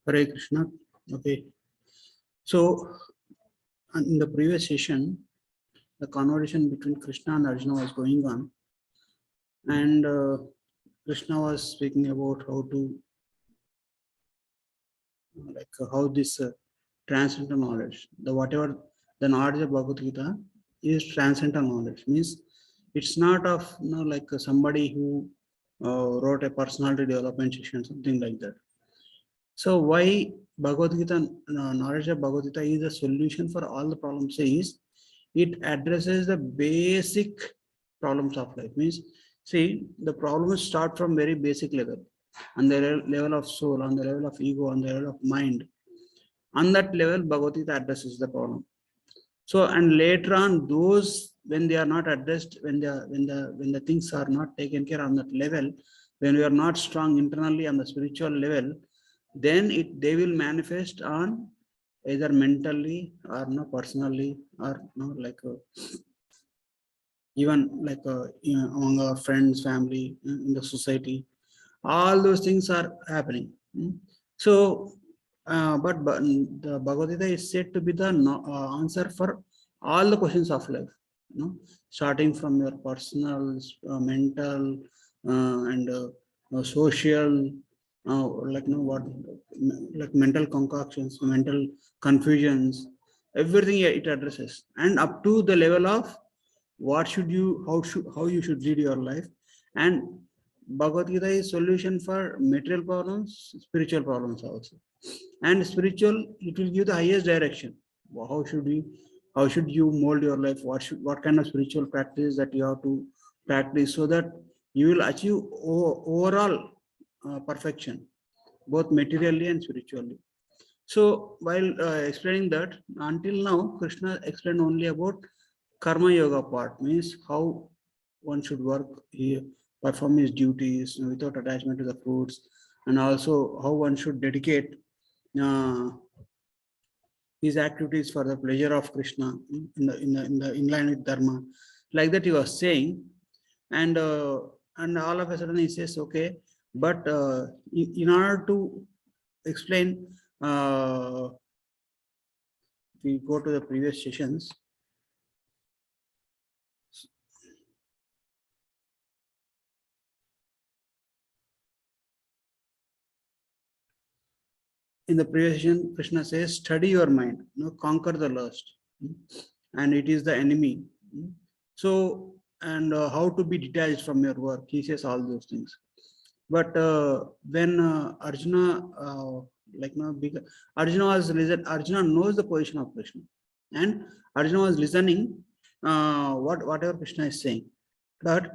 Hare Krishna. Okay. So, in the previous session, the conversation between Krishna and Arjuna was going on, and Krishna was speaking about how to, how this transcendental knowledge, the whatever the knowledge of Bhagavad Gita is transcendental knowledge. Means it's not of somebody who wrote a personality development section, something like that. So why Bhagavad Gita, knowledge of Bhagavad Gita is a solution for all the problems is it addresses the basic problems of life. Means, see, the problems start from very basic level, on the level of soul, on the level of ego, on the level of mind. On that level, Bhagavad Gita addresses the problem. So, and later on, those when they are not addressed, when the things are not taken care on that level, when we are not strong internally on the spiritual level, then they will manifest on either mentally or personally or even among our friends, family, in the society. All those things are happening. So, but the Bhagavad Gita is said to be the answer for all the questions of life. Starting from your personal, mental, and social, what, like mental concoctions, mental confusions, everything it addresses, and up to the level of what should you, how you should lead your life. And Bhagavad Gita is solution for material problems, spiritual problems also. And spiritual, it will give the highest direction. How should you, how should you mold your life? What kind of spiritual practice that you have to practice so that you will achieve overall perfection, both materially and spiritually. So while explaining that, until now, Krishna explained only about karma yoga part, means how one should work here, perform his duties without attachment to the fruits, and also how one should dedicate uh, his activities for the pleasure of Krishna in line with dharma. Like that he was saying, and all of a sudden he says, okay, but in order to explain, we go to the previous sessions. In the previous session, Krishna says, study your mind, conquer the lust, and it is the enemy. So, and how to be detached from your work, he says all those things. But when Arjuna, Arjuna was listening, Arjuna knows the position of Krishna, and Arjuna was listening whatever Krishna is saying. But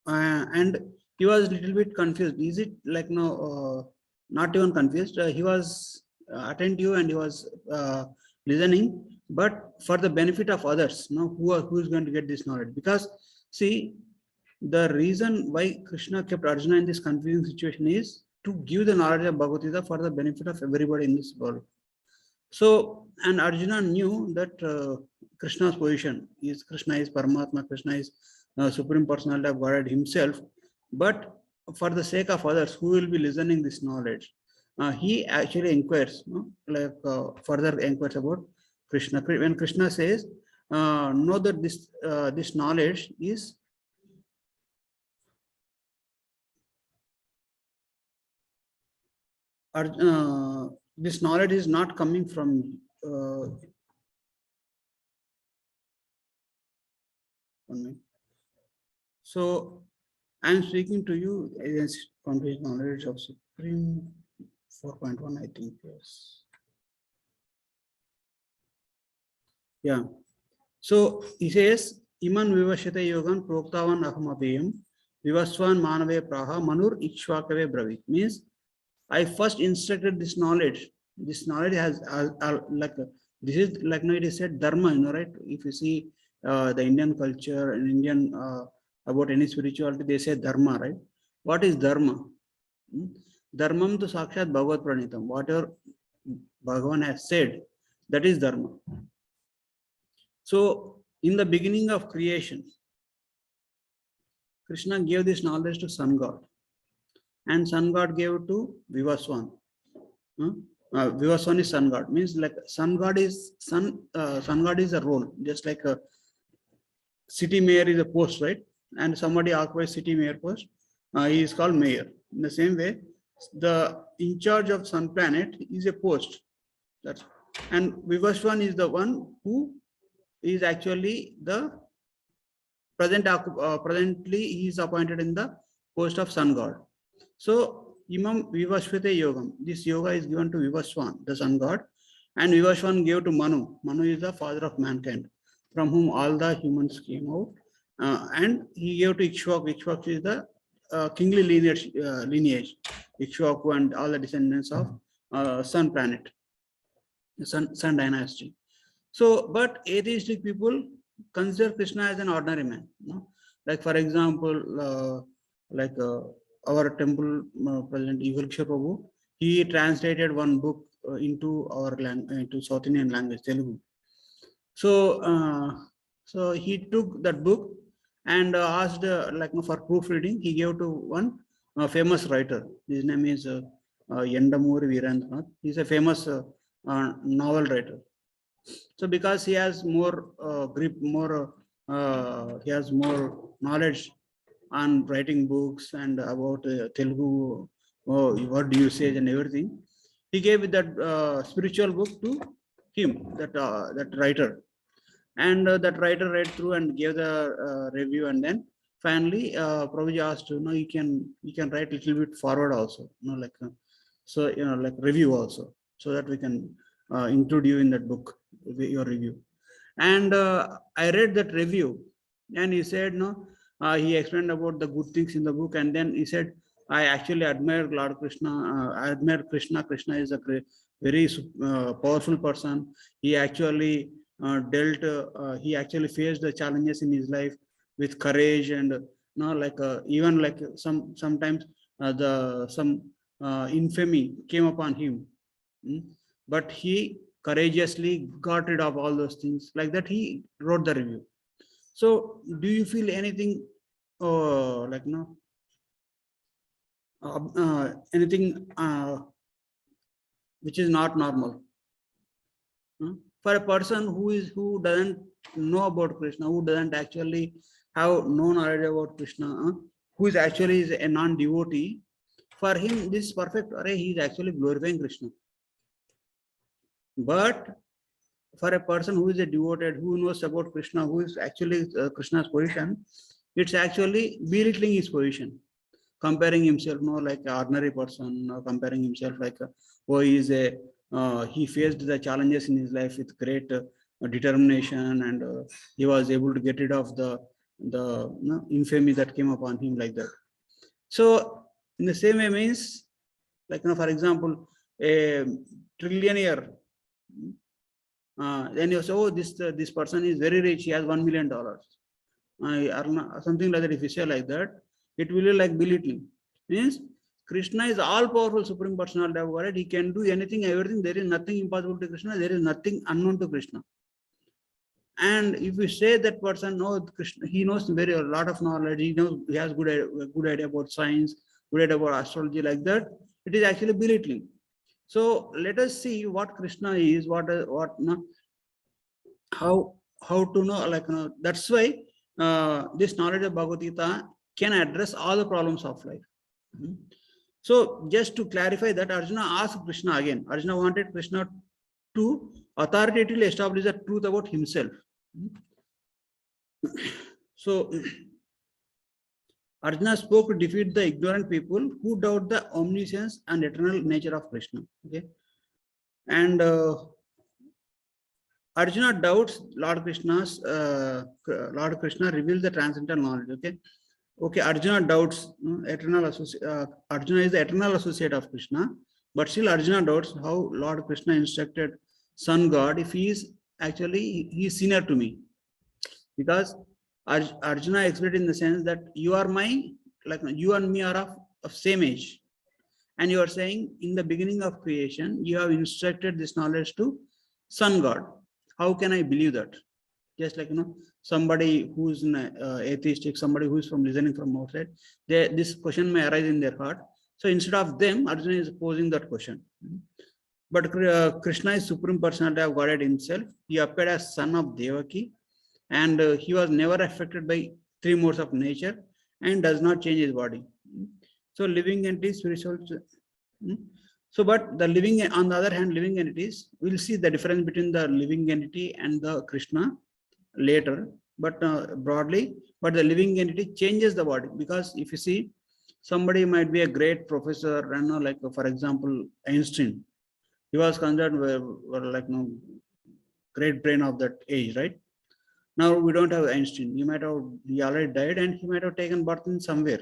and he was a little bit confused. Is it not even confused? He was attentive and he was listening, but for the benefit of others. Who is going to get this knowledge? Because see, the reason why Krishna kept Arjuna in this confusing situation is to give the knowledge of Bhagavad Gita for the benefit of everybody in this world. So, and Arjuna knew that Krishna's position is Krishna is Paramatma, Krishna is Supreme Personality of Godhead himself. But for the sake of others who will be listening this knowledge, he actually inquires, further inquires about Krishna. When Krishna says, know that this knowledge is this knowledge is not coming from so I am speaking to you as complete knowledge of Supreme 4.1, I think, yes. Yeah. So he says, Iman vivashate yogan proktavan ahamapiyam vivaswan manave praha manur ikshvakave bravit. Means I first instructed this knowledge. This knowledge has this is it is said dharma, right? If you see the Indian culture and Indian about any spirituality, they say dharma, right? What is dharma? Dharmam to sakshat bhagavad pranitam. Whatever Bhagavan has said, that is dharma. So in the beginning of creation, Krishna gave this knowledge to sun god. and sun god gave to Vivaswan. Vivaswan is sun god, means like sun god is sun god is a role, just like a city mayor is a post, right? And somebody occupies city mayor post, he is called mayor. In the same way, the in charge of sun planet is a post. That's and Vivaswan is the one who is actually the presently he is appointed in the post of sun god. So Imam Vivasvate Yogam, this yoga is given to Vivaswan, the sun god, and Vivaswan gave to Manu. Manu is the father of mankind, from whom all the humans came out. And he gave to Ikshvaku. Ikshvaku is the kingly lineage. Ikshvaku and all the descendants of sun planet, sun dynasty. So, but atheistic people consider Krishna as an ordinary man. Like for example, like our temple president Ivalksha Prabhu, he translated one book into our into South Indian language, Telugu. So, so he took that book and asked, for proofreading. He gave to one famous writer. His name is Yendamuri Veerandranath. He's a famous novel writer. So because he has more grip, he has more knowledge on writing books and about Telugu word usage and everything, he gave that spiritual book to him, that writer, and that writer read through and gave the review, and then finally Prabhuji asked, you can write a little bit forward also, so like review also, so that we can include you in that book, your review. And I read that review, and he said, no, he explained about the good things in the book, and then he said, I actually admire Lord Krishna. I admire Krishna. Krishna is a very powerful person. He actually he actually faced the challenges in his life with courage, and even like sometimes some infamy came upon him. But he courageously got rid of all those things. Like that, he wrote the review. So, do you feel anything, anything which is not normal? For a person who doesn't know about Krishna, who doesn't actually have no knowledge about Krishna, who is actually is a non-devotee, for him this is perfect. He is actually glorifying Krishna. But for a person who is a devoted, who knows about Krishna, who is actually Krishna's position, it's actually belittling his position, comparing himself, like an ordinary person, comparing himself like, he is he faced the challenges in his life with great determination, and he was able to get rid of the infamy that came upon him, like that. So in the same way means, for example, a trillionaire. Then you say, oh, this person is very rich. He has $1 million. Something like that. If you say like that, it will be like belittling. Means Krishna is all powerful Supreme Personality of Godhead. He can do anything, everything. There is nothing impossible to Krishna. There is nothing unknown to Krishna. And if you say that person, no, Krishna, he knows a lot of knowledge. He knows, he has good idea about science, good idea about astrology, like that. It is actually belittling. So let us see what Krishna is, how to know, that's why this knowledge of Bhagavad Gita can address all the problems of life. So just to clarify that, Arjuna asked Krishna again. Arjuna wanted Krishna to authoritatively establish the truth about himself. So Arjuna spoke to defeat the ignorant people who doubt the omniscience and eternal nature of Krishna. Okay, and Arjuna doubts Lord Krishna's. Lord Krishna reveals the transcendental knowledge. Okay. Arjuna doubts eternal associate. Arjuna is the eternal associate of Krishna, but still Arjuna doubts how Lord Krishna instructed Sun God if he is actually senior to me, because Arjuna explained in the sense that you are you and me are of same age, and you are saying in the beginning of creation you have instructed this knowledge to Sun God. How can I believe that? Just like somebody who's atheistic, somebody who's listening from outside, this question may arise in their heart. So instead of them, Arjuna is posing that question. But Krishna is Supreme Personality of Godhead himself. He appeared as son of Devaki, and he was never affected by three modes of nature and does not change his body. So living entities, spiritual. So, but the living, on the other hand, living entities, we'll see the difference between the living entity and the Krishna later, but broadly, but the living entity changes the body, because if you see, somebody might be a great professor, and like for example, Einstein, he was considered like great brain of that age, right? Now we don't have Einstein. He already died, and he might have taken birth in somewhere.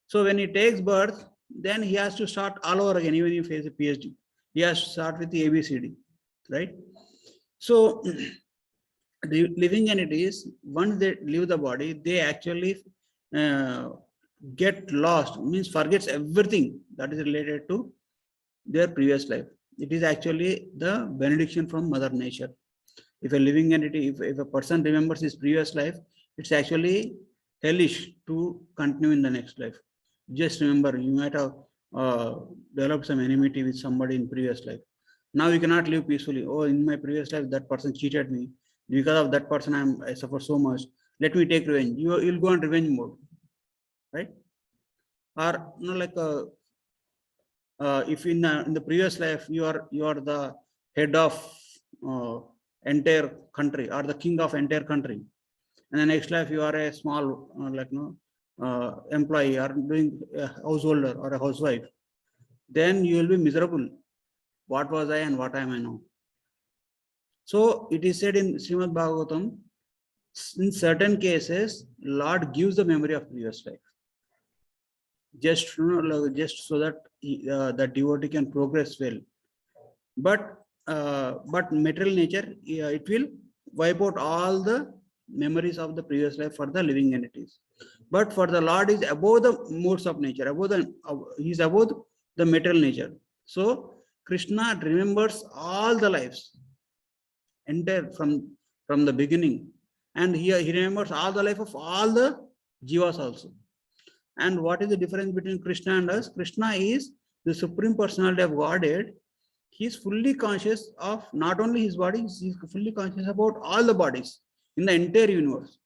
So when he takes birth, then he has to start all over again, even if he has a PhD. He has to start with the ABCD, right? So the living entities, once they leave the body, they actually get lost, means forgets everything that is related to their previous life. It is actually the benediction from Mother Nature. If a living entity, if a person remembers his previous life, it's actually hellish to continue in the next life. Just remember, you might have developed some enmity with somebody in previous life. Now you cannot live peacefully. Oh, in my previous life, that person cheated me. Because of that person, I suffer so much. Let me take revenge. You'll go on revenge mode, right? Or like if in the previous life you are the head of entire country, or the king of entire country, and the next life you are a small employee, or doing a householder or a housewife, then you will be miserable. What was I and what am I now? So it is said in Srimad Bhagavatam, in certain cases, Lord gives the memory of previous life, just so that the devotee can progress well. But material nature, it will wipe out all the memories of the previous life for the living entities. But for the Lord is above the modes of nature, he is above the material nature. So Krishna remembers all the lives, entire from the beginning, and he remembers all the life of all the jivas also. And what is the difference between Krishna and us? Krishna is the Supreme Personality of Godhead. He is fully conscious of not only his body, he is fully conscious about all the bodies in the entire universe.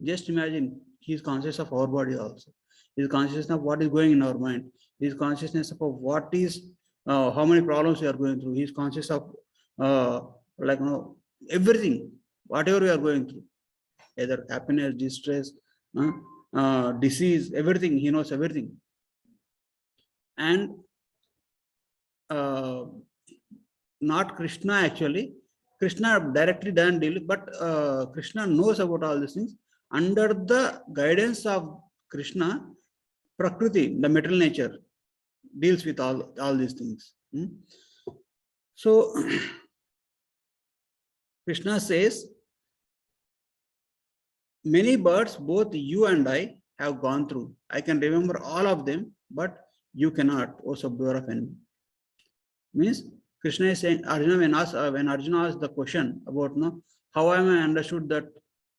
Just imagine, he is conscious of our body also. He is conscious of what is going in our mind. He is consciousness of what is, how many problems we are going through. He is conscious of everything, whatever we are going through, either happiness, distress, disease, everything. He knows everything. And not Krishna actually. Krishna directly doesn't deal, but Krishna knows about all these things. Under the guidance of Krishna, Prakriti, the material nature, deals with all these things. So Krishna says, many births both you and I have gone through. I can remember all of them, but you cannot, O subduer of envy. Means Krishna is saying, Arjuna, when Arjuna asked the question about how am I understood that,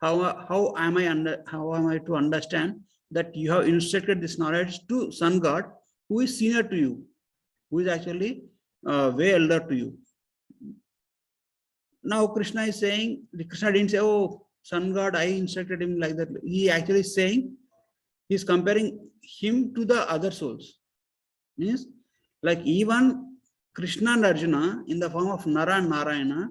how am I to understand that you have instructed this knowledge to Sun God, who is senior to you, who is actually way elder to you. Now Krishna is saying, Krishna didn't say, oh, Sun God, I instructed him like that. He actually is saying, he is comparing him to the other souls. Means, like even Krishna and Arjuna in the form of Nara and Narayana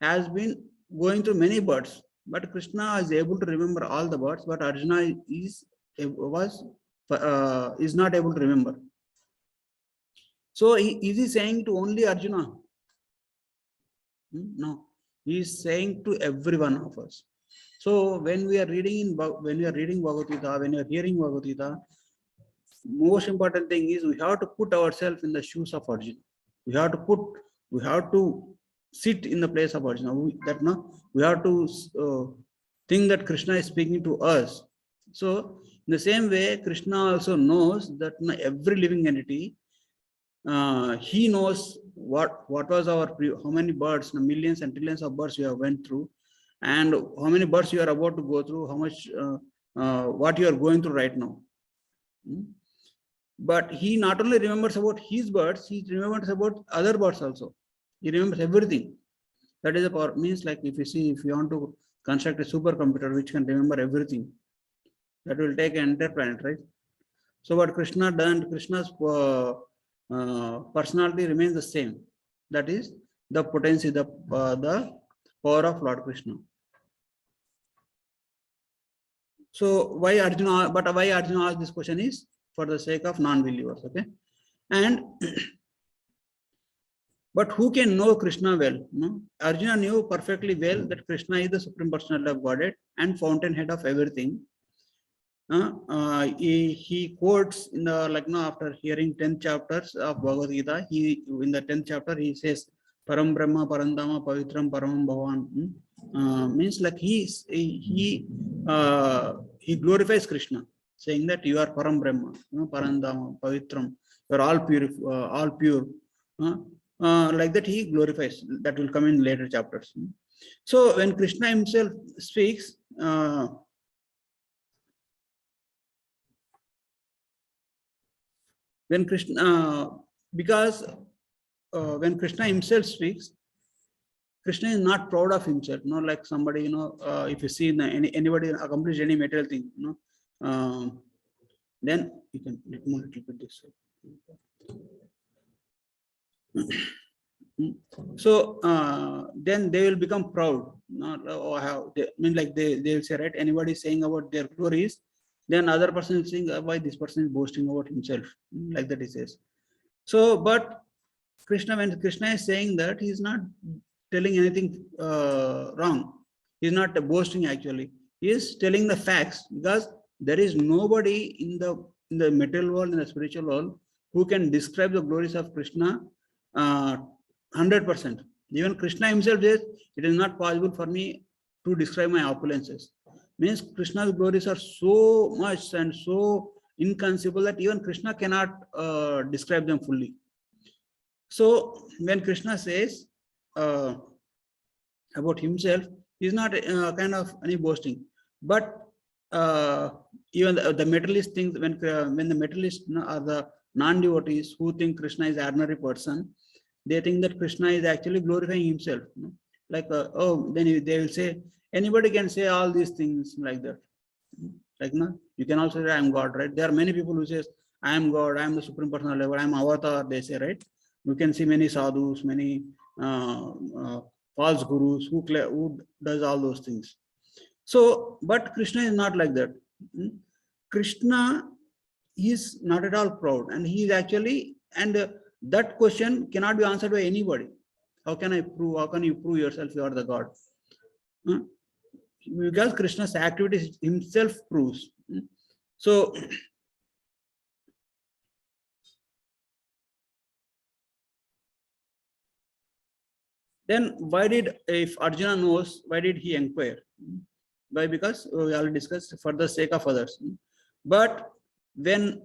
has been going through many births, but Krishna is able to remember all the births, but Arjuna is not able to remember. So is he saying to only Arjuna? No, he is saying to every one of us. So when we are reading Bhagavad Gita, when you are hearing Bhagavad Gita, most important thing is we have to put ourselves in the shoes of Arjuna. We have to sit in the place of Arjuna. We have to think that Krishna is speaking to us. So in the same way, Krishna also knows that every living entity, he knows what was our how many births, millions and trillions of births we have went through, and how many births you are about to go through, how much what you are going through right now. But he not only remembers about his birds, he remembers about other birds also. He remembers everything. That is a power. Means like if you want to construct a supercomputer which can remember everything, that will take an entire planet, right? So what Krishna done, Krishna's personality remains the same. That is the potency, the power of Lord Krishna. So why Arjuna? But why Arjuna asked this question is for the sake of non-believers. Okay, and but who can know Krishna well? No? Arjuna knew perfectly well that Krishna is the supreme personality of Godhead and fountainhead of everything. He quotes in the after hearing 10 chapters of Bhagavad Gita, he in the 10th chapter he says Param Brahma Parandama Pavitram Paramam Bhavan. Means like he glorifies Krishna, saying that you are Param Brahma, Parandama Pavitram, you are all pure. Like that he glorifies. That will come in later chapters. So when Krishna himself speaks, when Krishna, because when Krishna himself speaks, Krishna is not proud of himself. Not like somebody, if you see anybody accomplish any material thing, then you can let me a little bit this way. So then they will become proud. Not how they mean like they will say, right? Anybody saying about their glories, then other person is saying why this person is boasting about himself, like that he says. So, but Krishna, when Krishna is saying that, he is not telling anything wrong. He is not boasting actually. He is telling the facts, because there is nobody in the material world, in the spiritual world, who can describe the glories of Krishna 100%. Even Krishna himself says, it is not possible for me to describe my opulences. Means Krishna's glories are so much and so inconceivable that even Krishna cannot describe them fully. So when Krishna says about himself, he's not kind of any boasting. But even the materialist things, when the materialists are the non-devotees who think Krishna is an ordinary person, they think that Krishna is actually glorifying himself. Like, then they will say, anybody can say all these things like that. Like, you can also say, I am God, right? There are many people who say, I am God, I am the supreme personality, I am avatar, they say, right? You can see many sadhus, many false gurus who does all those things. So, but Krishna is not like that. Krishna is not at all proud, and he is actually, and that question cannot be answered by anybody. How can I prove? How can you prove yourself you are the God? Because Krishna's activities himself proves. So, then why did, if Arjuna knows, why did he inquire? Why? Because we already discussed, for the sake of others. But when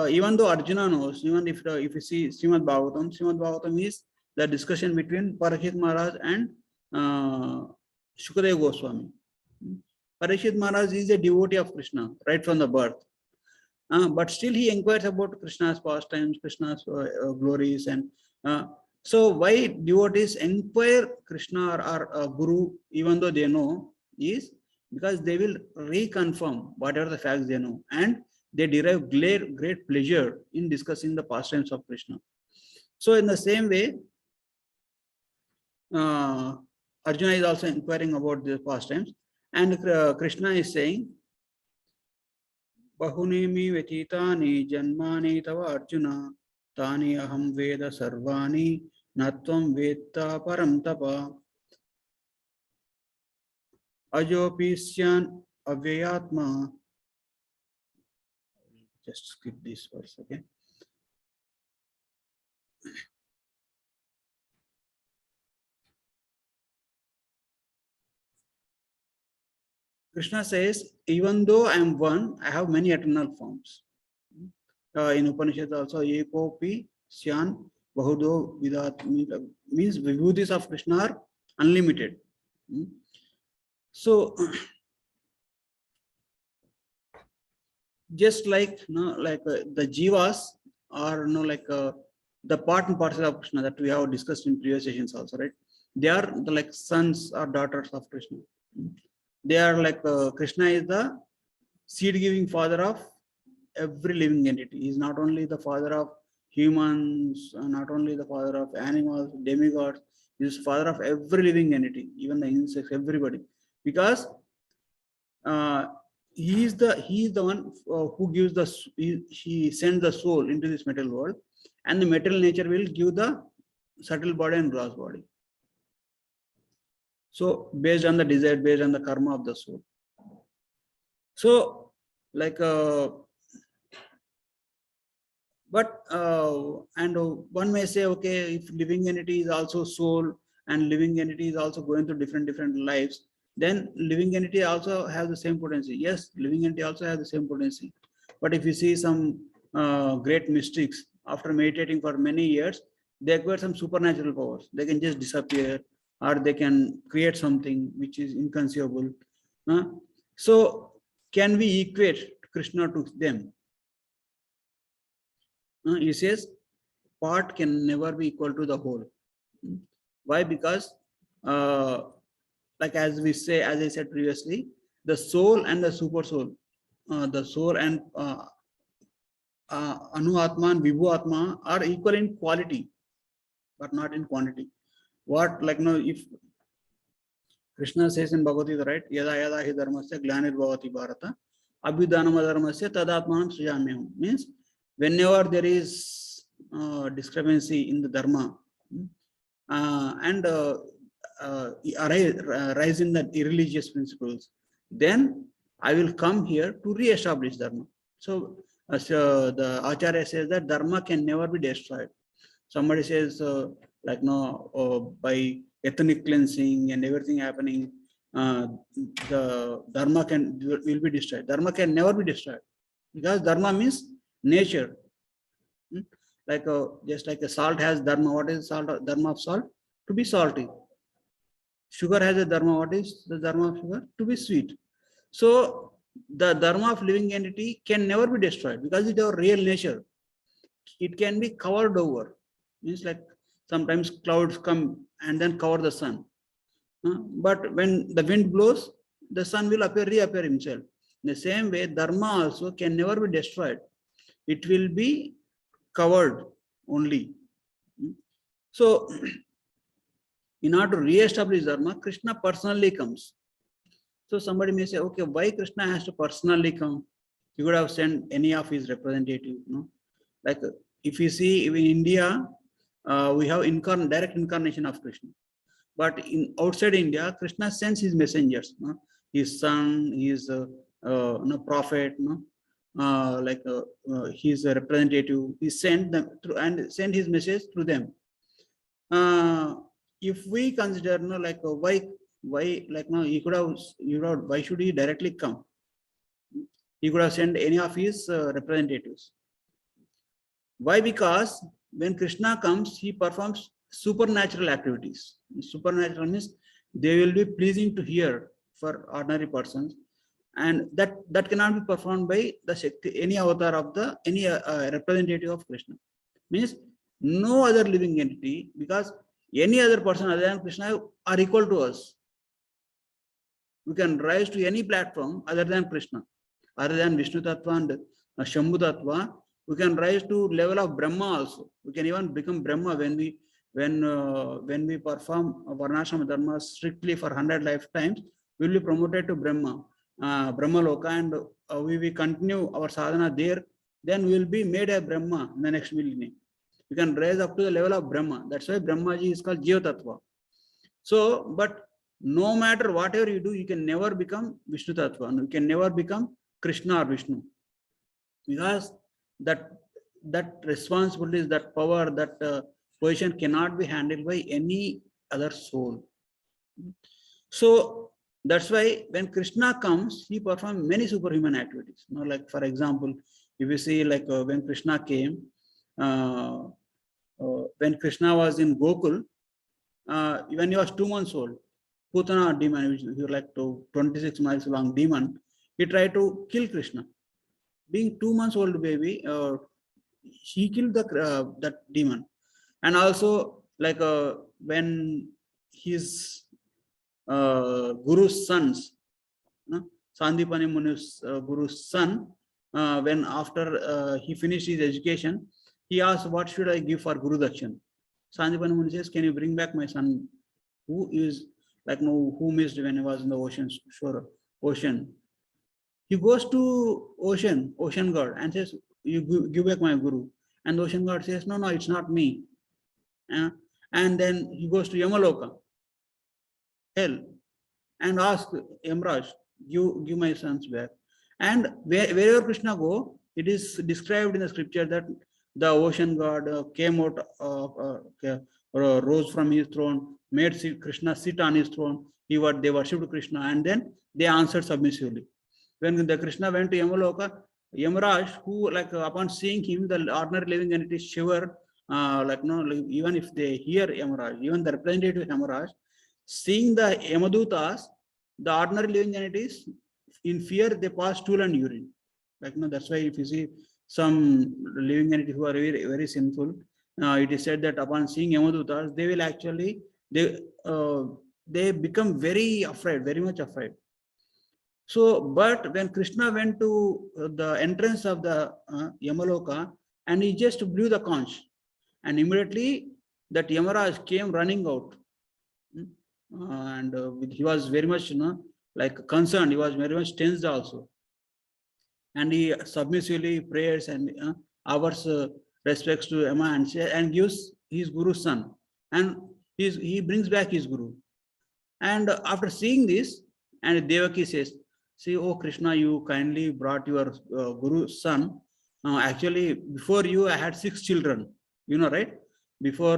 even though Arjuna knows, even if you see Srimad Bhagavatam is the discussion between Parikshit Maharaj and Shukadeva Goswami. Parikshit Maharaj is a devotee of Krishna right from the birth, but still he inquires about Krishna's pastimes, Krishna's glories, and so why devotees inquire Krishna or Guru even though they know is because they will reconfirm whatever the facts they know, and they derive great pleasure in discussing the pastimes of Krishna. So in the same way, Arjuna is also inquiring about the pastimes, and Krishna is saying, Bahunimi vetitani janmani tava Arjuna tani aham veda sarvani natvam vetta param tapa ajopisyan avyatma. Just skip this verse, okay? Krishna says, even though I am one, I have many eternal forms. In Upanishad also, Ekopi Syan Bahudo Vidat means vibhutis of Krishna are unlimited. So, just like the jivas, are the part and parcel of Krishna that we have discussed in previous sessions also, right? They are the like sons or daughters of Krishna. They are like Krishna is the seed-giving father of every living entity. He is not only the father of humans, not only the father of animals, demigods. He is father of every living entity, even the insects, everybody, because uh, he is the one who gives he sends the soul into this material world, and the material nature will give the subtle body and gross body. So based on the desire, based on the karma of the soul. So like and one may say, okay, if living entity is also soul and living entity is also going through different lives, then living entity also has the same potency. Yes, living entity also has the same potency. But if you see some great mystics, after meditating for many years, they acquire some supernatural powers. They can just disappear, or they can create something which is inconceivable. So can we equate Krishna to them? He says part can never be equal to the whole. Why? Because like as I said previously, the soul and the super soul, the soul and Anu Atma and Vibhu Atma are equal in quality, but not in quantity. What, like, if Krishna says in Bhagavad Gita, right? Yada yada hi dharmasya glanir bhavati bharata abhidhanam adharmasya tadatmanam srijamyaham. Means whenever there is discrepancy in the dharma and rise in the irreligious principles, then I will come here to re-establish dharma. So the Acharya says that dharma can never be destroyed. Somebody says by ethnic cleansing and everything happening, the dharma will be destroyed. Dharma can never be destroyed, because dharma means nature. Like just like a salt has dharma. What is salt? Dharma of salt? To be salty. Sugar has a dharma. What is the dharma of sugar? To be sweet. So the dharma of living entity can never be destroyed, because it's our real nature. It can be covered over. Means like sometimes clouds come and then cover the sun. But when the wind blows, the sun will reappear himself. In the same way, dharma also can never be destroyed. It will be covered only. So in order to re-establish dharma, Krishna personally comes. So somebody may say, okay, why Krishna has to personally come? He could have sent any of his representatives. Like if you see in India, we have direct incarnation of Krishna. But in outside India, Krishna sends his messengers, his son, his prophet, he's a representative. He sent them through and sent his message through them. If we consider, he could have, why should he directly come? He could have sent any of his representatives. Why? Because when Krishna comes, he performs supernatural activities. Supernatural means they will be pleasing to hear for ordinary persons, and that cannot be performed by the Shakti, any avatar of any representative of Krishna. Means no other living entity, because any other person other than Krishna are equal to us. We can rise to any platform other than Krishna, other than Vishnu Tattva and Shambhu Tattva. We can rise to level of Brahma also. We can even become Brahma when we perform Varnashrama Dharma strictly for 100 lifetimes. We will be promoted to Brahma Loka, and we will continue our sadhana there. Then we will be made a Brahma in the next millennium. We can rise up to the level of Brahma. That's why Brahmaji is called Jiva Tattva. So, but no matter whatever you do, you can never become Vishnu Tattva. You can never become Krishna or Vishnu, because that responsibility, that power, that position cannot be handled by any other soul. So that's why when Krishna comes, he performs many superhuman activities. Like for example, if you see when Krishna came, when Krishna was in Gokul, when he was 2 months old, Putana demon, which he was like 26 miles long demon, he tried to kill Krishna. Being 2 months old baby, he killed that demon. And also, like when his guru's sons, Sandipani Muni's guru's son, when after he finished his education, he asked, "What should I give for Guru Dakshan?" Sandipani Muni says, "Can you bring back my son, who is like no who missed when he was in the ocean shore ocean?" He goes to ocean god, and says, "You give back my Guru." And the ocean god says, "No, no, it's not me." Uh, and then he goes to Yamaloka, hell, and ask Yamraj, give my sons back. And wherever Krishna go, it is described in the scripture that the ocean god came out, rose from his throne, made Krishna sit on his throne. They worshipped Krishna, and then they answered submissively. When the Krishna went to Yamaloka, Yamaraj, who like upon seeing him, the ordinary living entities shiver, like no, like, even if they hear Yamaraj, even the representative Yamaraj, seeing the Yamadutas, the ordinary living entities, in fear they pass stool and urine. Like no, that's why if you see some living entities who are very very sinful, it is said that upon seeing Yamadutas, they will actually they become very afraid, very much afraid. So, but when Krishna went to the entrance of the Yamaloka, and he just blew the conch, and immediately that Yamaraj came running out, and he was very much, like concerned. He was very much tensed also, and he submissively prays and offers respects to Yama, and gives his Guru's son, and he brings back his Guru. And after seeing this, and Devaki says, "See, oh Krishna, you kindly brought your Guru's son. Actually, before you, I had 6 children. You know, right? Before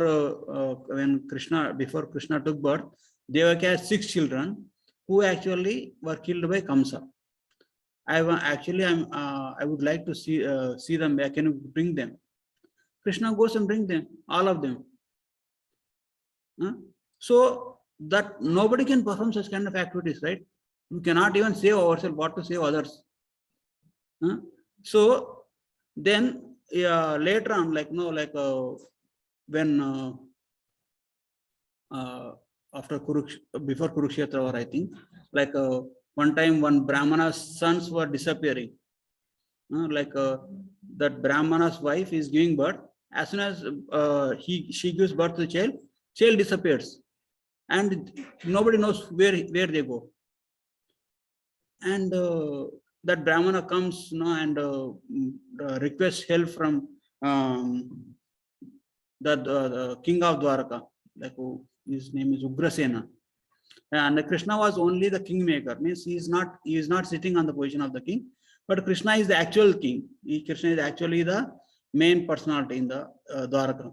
before Krishna took birth, Devaki had 6 children who actually were killed by Kamsa. I would like to see them back. Can you bring them?" Krishna goes and bring them, all of them. So that nobody can perform such kind of activities, right? You cannot even save ourselves, what to save others. So then later on, like when after before Kurukshetra war, I think, like one time one Brahmana's sons were disappearing. That Brahmana's wife is giving birth. As soon as she gives birth to the child disappears, and nobody knows where they go. And that Brahmana comes, and requests help from the king of Dwaraka, like his name is Ugrasena. And Krishna was only the kingmaker, means he is not sitting on the position of the king, but Krishna is the actual king. Krishna is actually the main personality in the Dwaraka.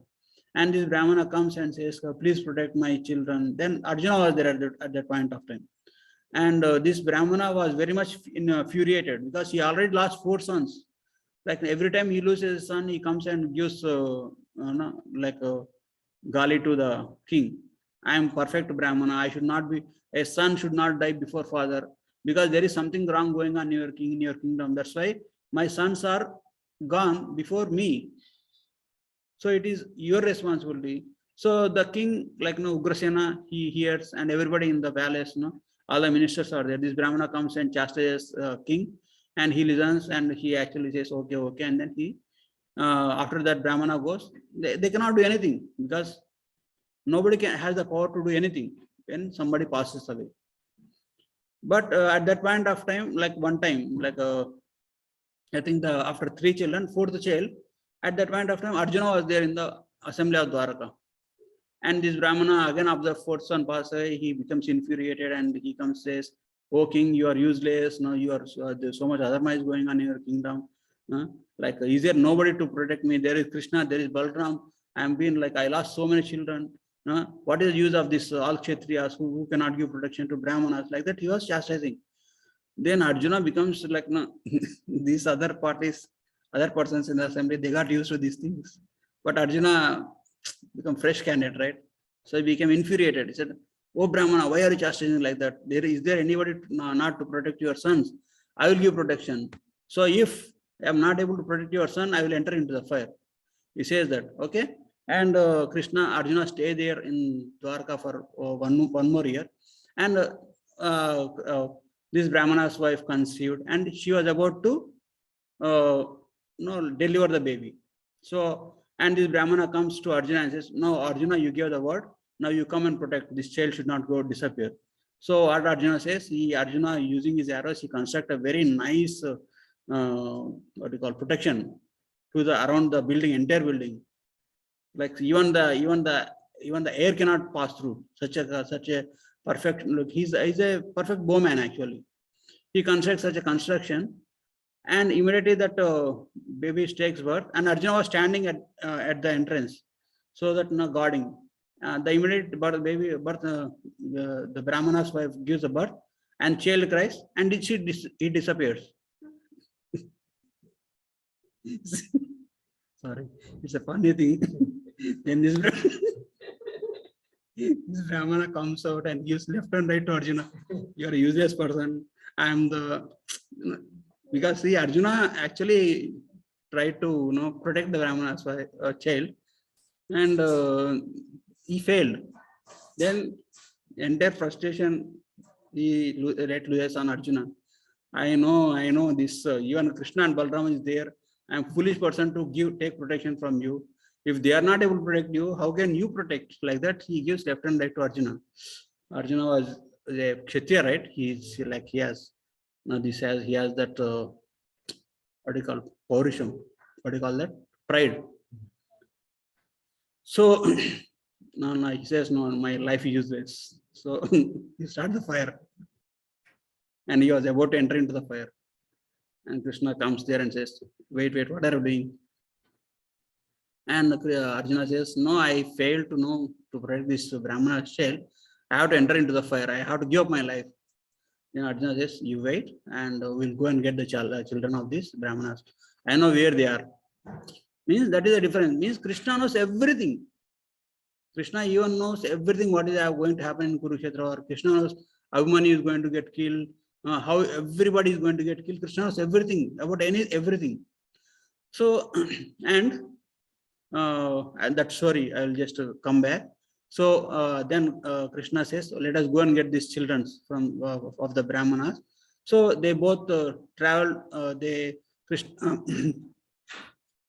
And this Brahmana comes and says, "Please protect my children." Then Arjuna was there at that point of time. And this Brahmana was very much infuriated because he already lost 4 sons. Like every time he loses his son, he comes and gives like gali to the king. "I am perfect Brahmana. A son should not die before father, because there is something wrong going on in your kingdom. That's why my sons are gone before me. So it is your responsibility." So the king, like Ugrasena, he hears, and everybody in the palace, all the ministers are there. This Brahmana comes and chastises king, and he listens, and he actually says, okay. And then he, after that Brahmana goes, they cannot do anything, because nobody has the power to do anything when somebody passes away. But at that point of time, like one time, like I think after 3 children, 4th child, at that point of time, Arjuna was there in the assembly of Dwaraka. And this Brahmana, again, of the 4th son passes away, he becomes infuriated, and he comes says, "Oh king, you are useless. No, you are there's so much otherwise going on in your kingdom. Like, is there nobody to protect me? There is Krishna, there is Balram. I lost so many children. What is the use of this all Kshatriyas who cannot give protection to Brahmanas?" Like that, he was chastising. Then Arjuna becomes like, these other persons in the assembly, they got used to these things. But Arjuna become fresh candidate, right? So he became infuriated. He said, "Oh Brahmana, why are you chastising like that? Is there anybody not to protect your sons? I will give protection. So if I am not able to protect your son, I will enter into the fire." He says that, okay. And Krishna, Arjuna stay there in Dwarka for one more year. And this Brahmana's wife conceived, and she was about to deliver the baby. So, and this Brahmana comes to Arjuna and says, no, Arjuna, you gave the word. Now you come and protect. This child should not go disappear. So what Arjuna says, Arjuna using his arrows, he construct a very nice, what you call, protection to the around the building, entire building. Like even the air cannot pass through. Such a perfect look. He's a perfect bowman actually. He constructs such a construction, and immediately that baby takes birth, and Arjuna was standing at the entrance, so that guarding. The immediate birth, the Brahmana's wife gives a birth, and child cries, and he disappears. Sorry, it's a funny thing. Then this Brahmana comes out and gives left and right to Arjuna. You are a useless person. I am the because see, Arjuna actually tried to protect the Brahmana's child, and he failed. Then entire frustration he let loose on Arjuna. I know this. Even Krishna and Balram is there. I am foolish person to take protection from you. If they are not able to protect you, how can you protect? Like that, he gives left and right to Arjuna. Arjuna was a Kshatriya, right? He has that what do you call Paurisham? What do you call that? Pride. So no, he says, no, my life is useless. So he starts the fire, and he was about to enter into the fire, and Krishna comes there and says, wait, what are you doing? And Arjuna says, no, I failed to protect this Brahmana child. I have to enter into the fire. I have to give up my life. Then Arjuna says, you wait, and we'll go and get the children of these Brahmanas. I know where they are. Means that is the difference. Means Krishna knows everything. Krishna even knows everything what is going to happen in Kurukshetra. Or Krishna knows Abhimanyu is going to get killed, how everybody is going to get killed. Krishna knows everything about everything. So and that story I will just come back. So then Krishna says, let us go and get these children from of the Brahmanas. So they both traveled.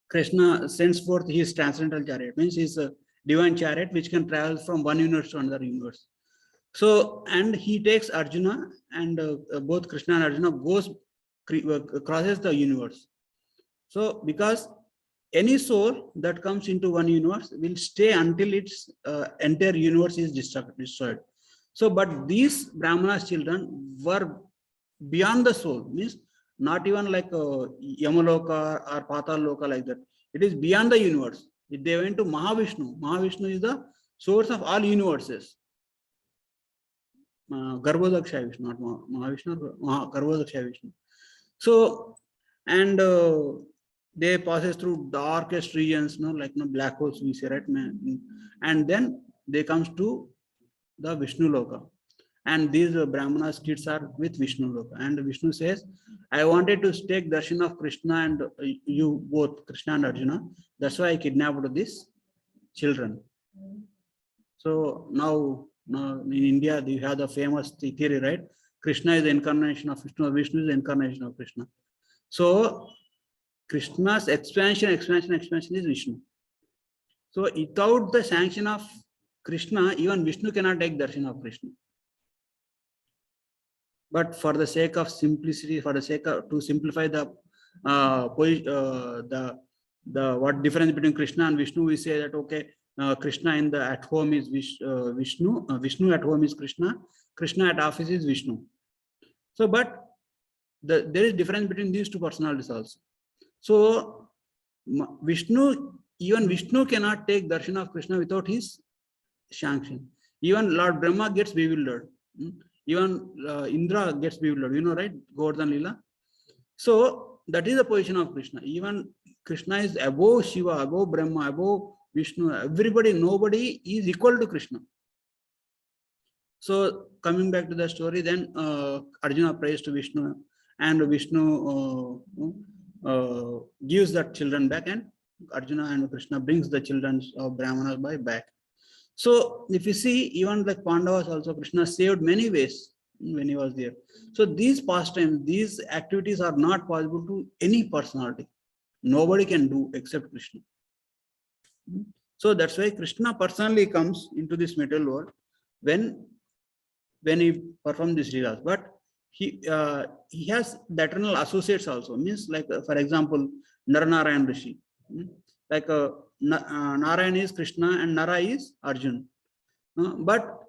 Krishna sends forth his transcendental chariot, means his divine chariot which can travel from one universe to another universe. So, and he takes Arjuna, and both Krishna and Arjuna crosses the universe. So because any soul that comes into one universe will stay until its entire universe is destroyed. So, but these Brahmana's children were beyond the soul, means not even like Yamaloka or Patal Loka like that. It is beyond the universe. They went to Mahavishnu. Mahavishnu is the source of all universes. Garbhodaksha Vishnu, not Mahavishnu, Garbhodaksha Vishnu. So, and they passes through darkest regions, like black holes we say, right? And then they comes to the Vishnu Loka. And these Brahmanas kids are with Vishnu Loka. And Vishnu says, I wanted to take darshan of Krishna and you both, Krishna and Arjuna. That's why I kidnapped these children. So now in India, you have the famous theory, right? Krishna is the incarnation of Vishnu, Vishnu is the incarnation of Krishna. So Krishna's expansion is Vishnu. So without the sanction of Krishna, even Vishnu cannot take darshan of Krishna. But for the sake of simplicity, for the sake of to simplify the what difference between Krishna and Vishnu, we say that okay, Krishna at home is Vishnu, Vishnu at home is Krishna, Krishna at office is Vishnu. So, but there is difference between these two personalities also. So, even Vishnu cannot take darshan of Krishna without his sanction. Even Lord Brahma gets bewildered. Even Indra gets bewildered, right? Govardhan Lila. So that is the position of Krishna. Even Krishna is above Shiva, above Brahma, above Vishnu. Everybody, nobody is equal to Krishna. So coming back to the story, then Arjuna prays to Vishnu, and Vishnu gives that children back, and Arjuna and Krishna brings the children of Brahmanas by back. So if you see, even like Pandavas also, Krishna saved many ways when he was there. So these pastimes, these activities are not possible to any personality. Nobody can do except Krishna. So that's why Krishna personally comes into this material world when he performs these leelas. But he has the eternal associates also. Means like for example, Naranarayan Rishi. Like Narayan is Krishna and Nara is Arjuna. But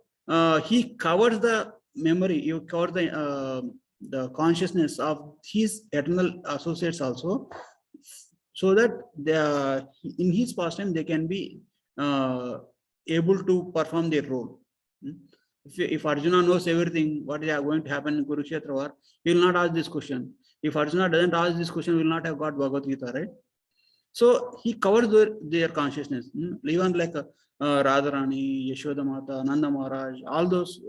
he covers the memory, he covers the consciousness of his eternal associates also, so that in his pastime they can be able to perform their role. If Arjuna knows everything, what is going to happen in Kurukshetra war, he will not ask this question. If Arjuna doesn't ask this question, he will not have got Bhagavad Gita, right? So he covers their consciousness. Even like Radharani, Yashoda Mata, Nanda Maharaj, all those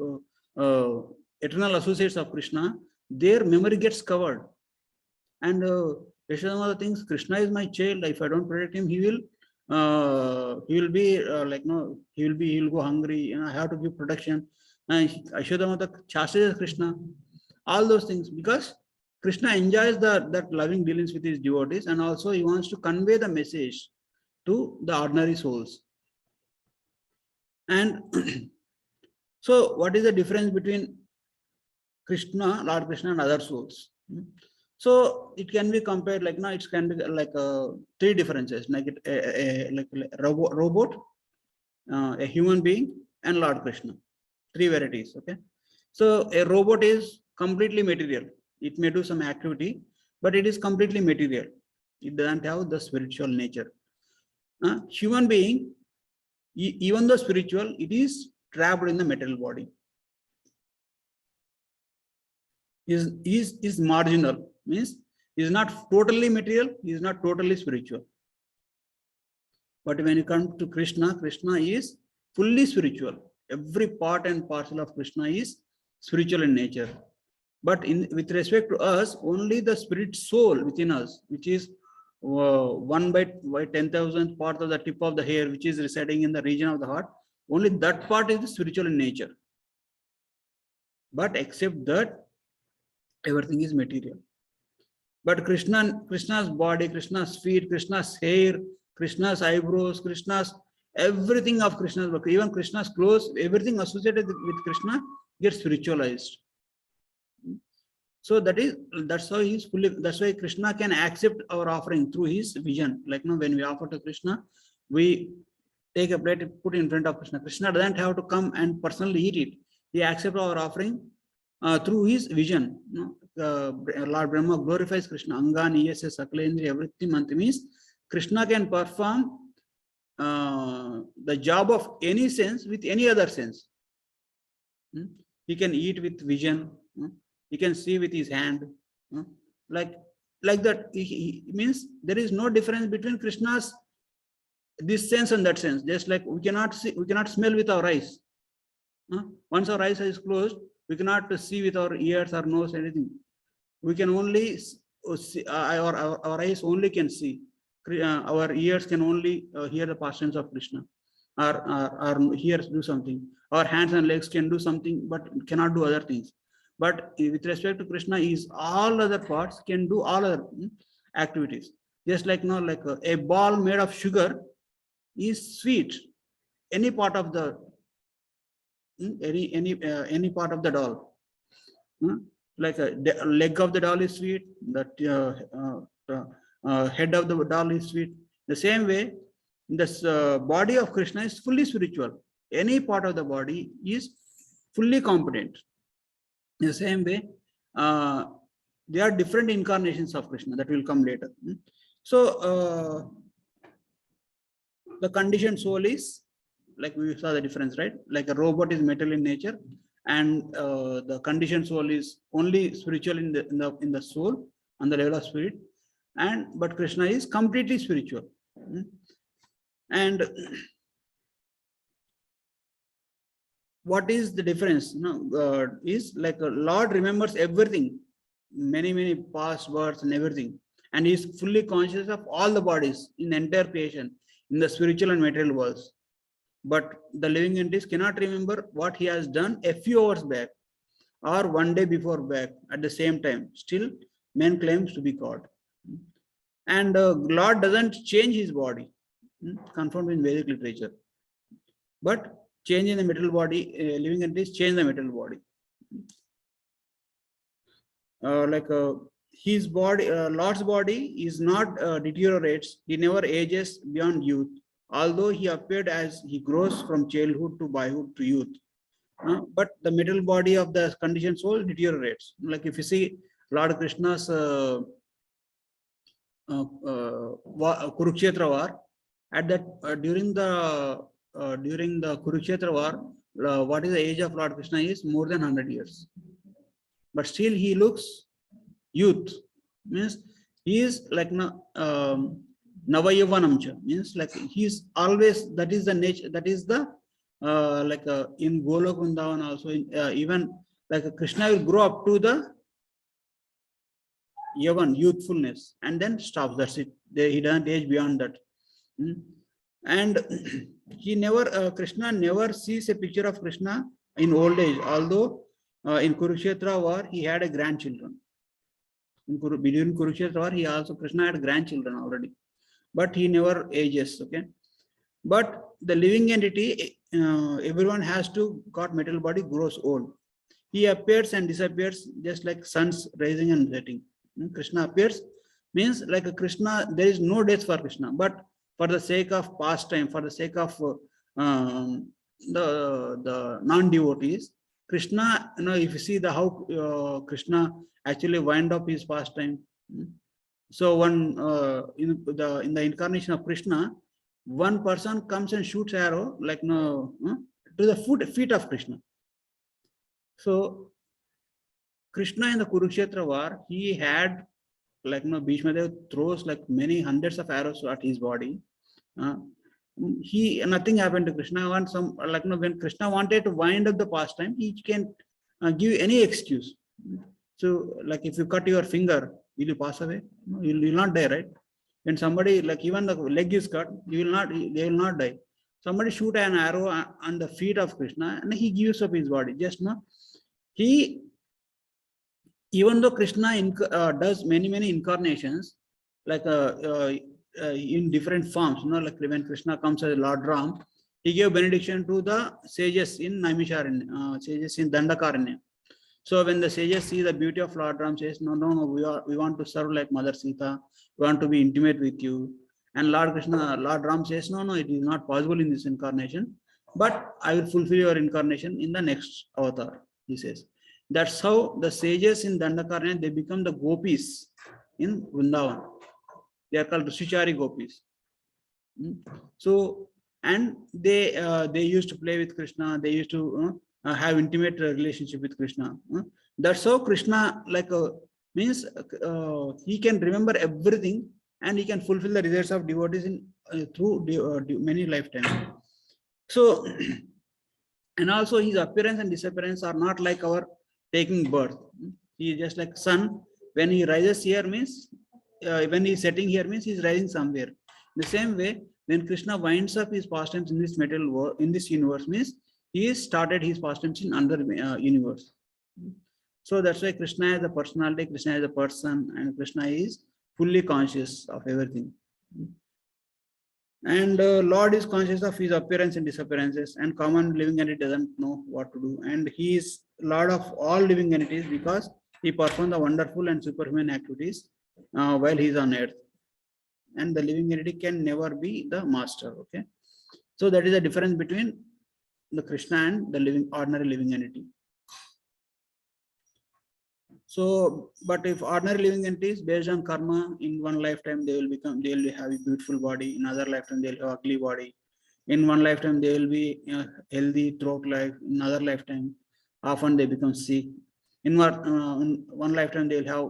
eternal associates of Krishna, their memory gets covered. And Yashoda Mata thinks Krishna is my child. If I don't protect him, he will be like no, he will go hungry. You know, I have to give protection. And Yashoda Mata chastises Krishna. All those things, because Krishna enjoys that loving dealings with his devotees, and also he wants to convey the message to the ordinary souls. And so what is the difference between Krishna, Lord Krishna, and other souls? So it can be compared like now, it can be like three differences, like like a robot, a human being, and Lord Krishna. Three varieties. Okay. So a robot is completely material. It may do some activity, but it is completely material. It doesn't have the spiritual nature. Human being, even though spiritual, it is trapped in the material body. Is marginal, means is not totally material, is not totally spiritual. But when you come to Krishna, Krishna is fully spiritual. Every part and parcel of Krishna is spiritual in nature. But with respect to us, only the spirit soul within us, which is 1 by 10,000th part of the tip of the hair, which is residing in the region of the heart, only that part is spiritual in nature. But except that, everything is material. But Krishna's body, Krishna's feet, Krishna's hair, Krishna's eyebrows, Krishna's everything of Krishna's work, even Krishna's clothes, everything associated with Krishna gets spiritualized. So that's how he's fully. That's why Krishna can accept our offering through his vision. Like when we offer to Krishna, we take a plate, put in front of Krishna. Krishna doesn't have to come and personally eat it. He accepts our offering through his vision. Lord Brahma glorifies Krishna. Angani, yes, Sakalendri, everything means Krishna can perform the job of any sense with any other sense. He can eat with vision. He can see with his hand. Like that. He means there is no difference between Krishna's this sense and that sense. Just like we cannot see, we cannot smell with our eyes. Once our eyes is closed, we cannot see with our ears or nose, anything. We can only see, our eyes only can see. Our ears can only hear the pastimes of Krishna, or hear do something. Our hands and legs can do something, but cannot do other things. But with respect to Krishna, is all other parts can do all other activities. Just like now, like a ball made of sugar is sweet. Any part of the any part of the doll, like a leg of the doll is sweet. That head of the doll is sweet. The same way, this body of Krishna is fully spiritual. Any part of the body is fully competent. In the same way, there are different incarnations of Krishna that will come later. So the conditioned soul is, like we saw the difference, right? Like a robot is metal in nature, and the conditioned soul is only spiritual in the soul, on the level of spirit, but Krishna is completely spiritual. And what is the difference? Is like a Lord remembers everything, many past births and everything, and he is fully conscious of all the bodies in the entire creation, in the spiritual and material worlds. But the living entities cannot remember what he has done a few hours back or one day before back at the same time. Still, man claims to be God. And Lord doesn't change his body, confirmed in Vedic literature. But change in the material body, living entities change the material body. His body, Lord's body is not deteriorates. He never ages beyond youth, although he appeared as he grows from childhood to boyhood to youth. But the middle body of the conditioned soul deteriorates. Like if you see Lord Krishna's Kurukshetra war, at that during the Kurukshetra war, what is the age of Lord Krishna is more than 100 years, but still he looks youth. Means he is like Navayavanamcha, means like he is always, that is the nature, that is the in Golok Vrindavan also, even like Krishna will grow up to the Yavan, youthfulness, and then stops. That's it. He doesn't age beyond that. And he never, Krishna never sees a picture of Krishna in old age, although in Kurukshetra war he had a grandchildren. During Kurukshetra war, Krishna had grandchildren already, but he never ages. Okay, but the living entity, everyone has to got material body, grows old. He appears and disappears just like suns rising and setting. Krishna appears means like a Krishna, there is no death for Krishna, but for the sake of pastime, for the sake of the non-devotees, Krishna, if you see the how Krishna actually wind up his pastime. So one in the incarnation of Krishna, one person comes and shoots arrow like to the feet of Krishna. So Krishna in the Kurukshetra war, he had like Bhishma Dev throws like many hundreds of arrows at his body. Nothing happened to Krishna. When Krishna wanted to wind up the pastime, he can give any excuse. So like if you cut your finger, will you pass away? No, you will not die, right? When somebody, like even the leg is cut, they will not die. Somebody shoot an arrow on the feet of Krishna and he gives up his body. Just even though Krishna does many incarnations, like in different forms, like when Krishna comes as Lord Ram, he gave benediction to the sages in Naimisharanya, sages in Dandakaranya. So when the sages see the beauty of Lord Ram, says, no, we want to serve like Mother Sita, we want to be intimate with you. And Lord Ram says, no, it is not possible in this incarnation, but I will fulfill your incarnation in the next avatar, he says. That's how the sages in Dandakaranya, they become the gopis in Vrindavan. They are called Rishichari gopis. So, and they used to play with Krishna, they used to have intimate relationship with Krishna. That's how Krishna means he can remember everything and he can fulfill the desires of devotees in through many lifetimes. So, and also his appearance and disappearance are not like our taking birth. He is just like sun. When he rises here means, when he is setting here means he is rising somewhere. The same way, when Krishna winds up his pastimes in this material world, in this universe means he started his pastimes in another universe. So that's why Krishna is a personality, Krishna is a person, and Krishna is fully conscious of everything. And Lord is conscious of his appearance and disappearances, and common living entity doesn't know what to do. And he is Lord of all living entities because he performs the wonderful and superhuman activities while he is on earth. And the living entity can never be the master. Okay, so that is the difference between the Krishna and the ordinary living entity. So, but if ordinary living entities based on karma, in one lifetime they will have a beautiful body. In another lifetime they will have ugly body. In one lifetime they will be healthy throughout life. In another lifetime, often they become sick. In one lifetime they will have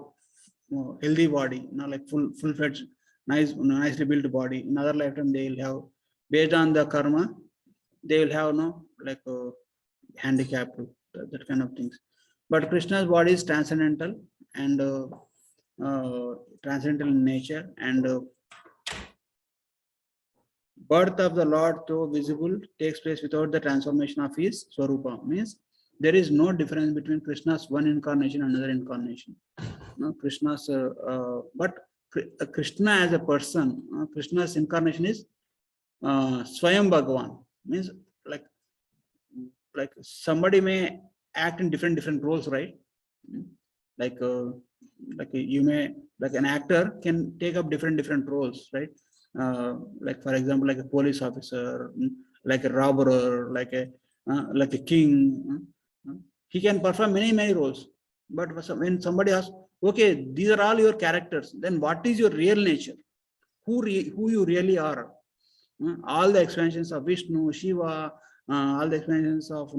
healthy body, like full-fledged, nicely built body. In another lifetime they will have, based on the karma, they will have like a handicap, that kind of things. But Krishna's body is transcendental, and transcendental in nature, and birth of the Lord, though visible, takes place without the transformation of his Swarupa. Means there is no difference between Krishna's one incarnation and another incarnation. No, Krishna's, but Krishna as a person, Krishna's incarnation is Swayam Bhagavan. Means like somebody may act in different roles, right? Like you may, like an actor can take up different roles, right? Like for example, like a police officer, like a robber, like a king. He can perform many roles. But when somebody asks, okay, these are all your characters, then what is your real nature? Who you really are? All the expansions of Vishnu, Shiva, all the expansions of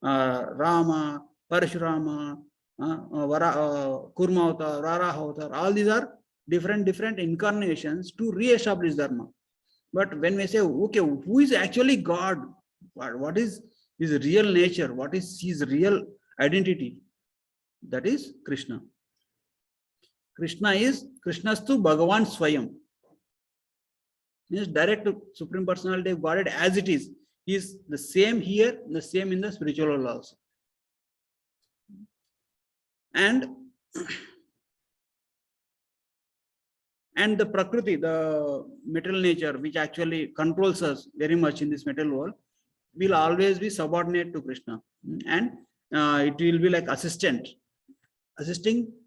Rama, Parashurama, Kurma Avatar, Varaha Avatar, all these are different incarnations to re-establish Dharma. But when we say, okay, who is actually God? What is his real nature? What is his real identity? That is Krishna. Krishnastu Bhagavan Swayam. Means direct to Supreme Personality of Godhead as it is. He is the same here, the same in the spiritual world also. And the Prakriti, the material nature, which actually controls us very much in this material world, will always be subordinate to Krishna. And it will be like assisting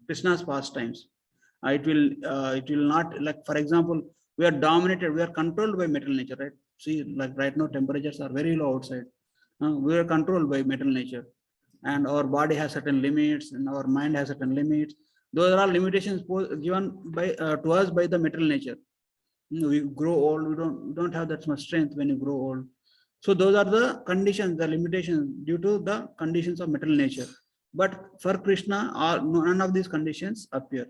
Krishna's pastimes. It will not, like for example, we are dominated, we are controlled by material nature, right? See, like right now temperatures are very low outside. We are controlled by material nature, and our body has certain limits, and our mind has certain limits. Those are all limitations given by to us by the material nature. We grow old, we don't have that much strength when you grow old. So those are the conditions, the limitations due to the conditions of material nature. But for Krishna, none of these conditions appear.